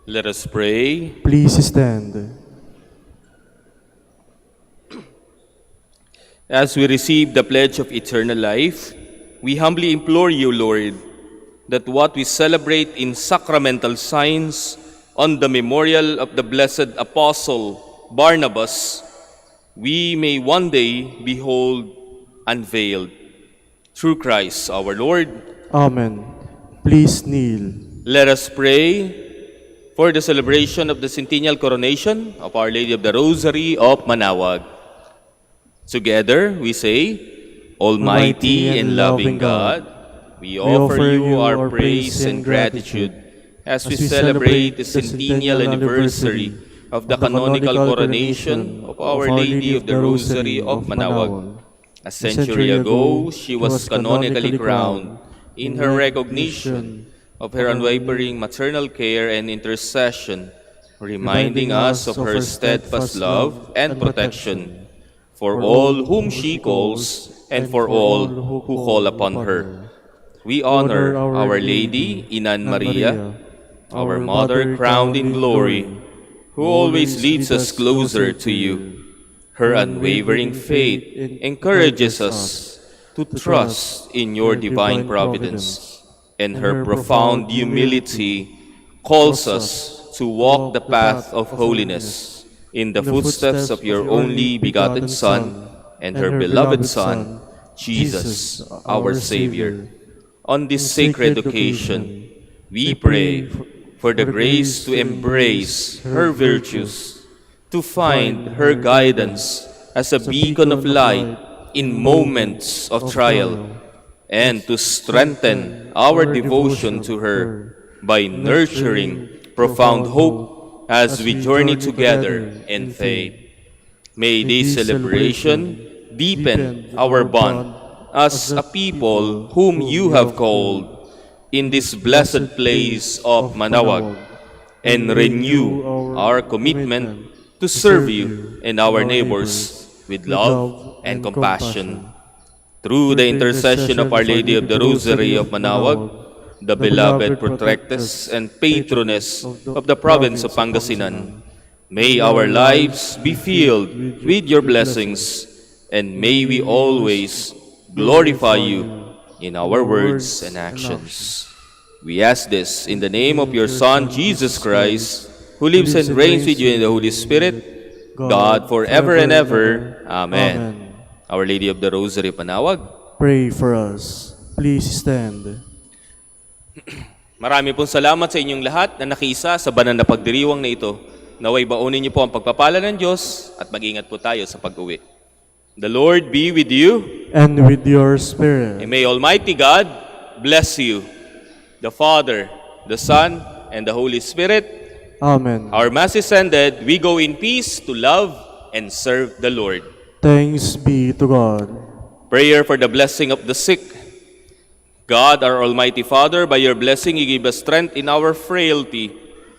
Let us pray. Please stand. As we receive the pledge of eternal life, we humbly implore you, Lord, that what we celebrate in sacramental signs on the memorial of the blessed apostle Barnabas, we may one day behold unveiled. Through Christ our Lord. Amen. Please kneel. Let us pray for the celebration of the centennial coronation of Our Lady of the Rosary of Manaoag. Together we say, Almighty and loving God, we offer you our praise and gratitude as we celebrate the centennial anniversary of the canonical coronation of Our Lady of the Rosary of Manaoag. A century ago, she was canonically crowned in her recognition of her unwavering maternal care and intercession, reminding us of her steadfast love and protection for all whom she calls and for all who call upon her. We honor Our Lady, Inan Maria, our Mother crowned in glory, who always leads us closer to you. Her unwavering faith encourages us to trust in your divine providence, and her profound humility calls us to walk the path of holiness in the footsteps of your only begotten Son and her beloved Son, Jesus, our Savior. On this sacred occasion, we pray for the grace to embrace her virtues, to find her guidance as a beacon of light in moments of trial, and to strengthen our devotion to her by nurturing profound hope as we journey together in faith. May this celebration deepen our bond as a people whom you have called in this blessed place of Manaoag, and renew our commitment to serve you and our neighbors with love and compassion. Through the intercession of Our Lady of the Rosary of Manaoag, the beloved protectress and patroness of the province of Pangasinan, may our lives be filled with your blessings, and may we always glorify you in our words and actions. We ask this in the name of your Son, Jesus Christ, who lives and reigns with you in the Holy Spirit, God forever and ever. Amen. Our Lady of the Rosary of Manaoag, Pray for us. Please stand. marami pong salamat sa inyong lahat na nakiisa sa banal na pagdiriwang na ito. Naway baunin niyo po ang pagpapala ng Diyos at mag-ingat po tayo sa pag-uwi. The Lord be with you. And with your spirit. And may Almighty God bless you, the Father, the Son, and the Holy Spirit. Amen. Our Mass is ended. We go in peace to love and serve the Lord. Thanks be to God. Prayer for the blessing of the sick. God, our Almighty Father, by your blessing, you give us strength in our frailty.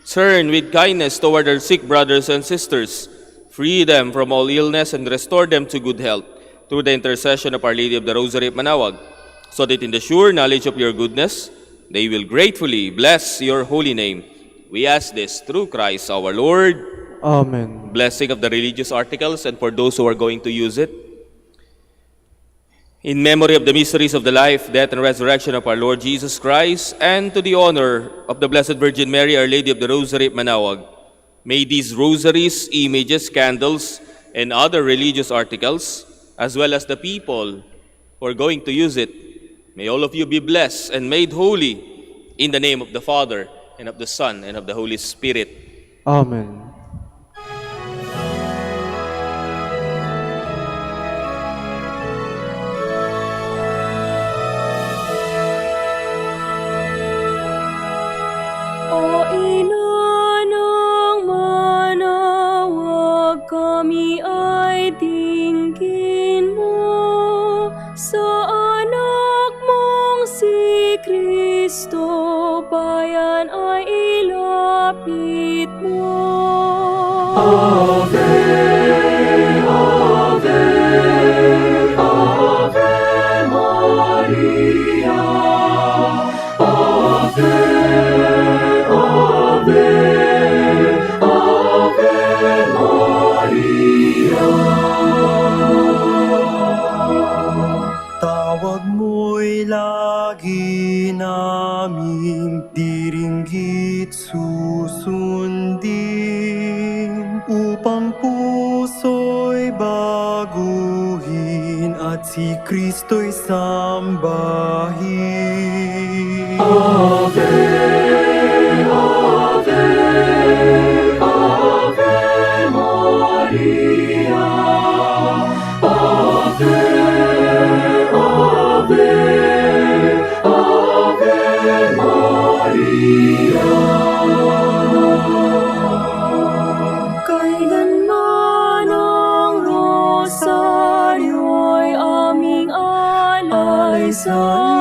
Turn with kindness toward our sick brothers and sisters. Free them from all illness and restore them to good health through the intercession of Our Lady of the Rosary of Manaoag, so that in the sure knowledge of your goodness, they will gratefully bless your holy name. We ask this through Christ our Lord. Amen. Blessing of the religious articles and for those who are going to use it. In memory of the mysteries of the life, death, and resurrection of our Lord Jesus Christ, and to the honor of the Blessed Virgin Mary, Our Lady of the Rosary of Manaoag, may these rosaries, images, candles, and other religious articles, as well as the people who are going to use it, may all of you be blessed and made holy in the name of the Father, and of the Son, and of the Holy Spirit. Amen. O Ina ng Manaoag, kami ay dinggin mo sa anak mong si Kristo, bayan ay ilapit mo. Ave, Ave, Ave Maria, Ave, Ave, Ave Maria. Tawag mo'y lagi naming diringgit susundin, upang puso'y baguhin at si Kristo'y sambahin. Ave, Ave, Ave Maria, Ave, Ave, Ave Maria. sa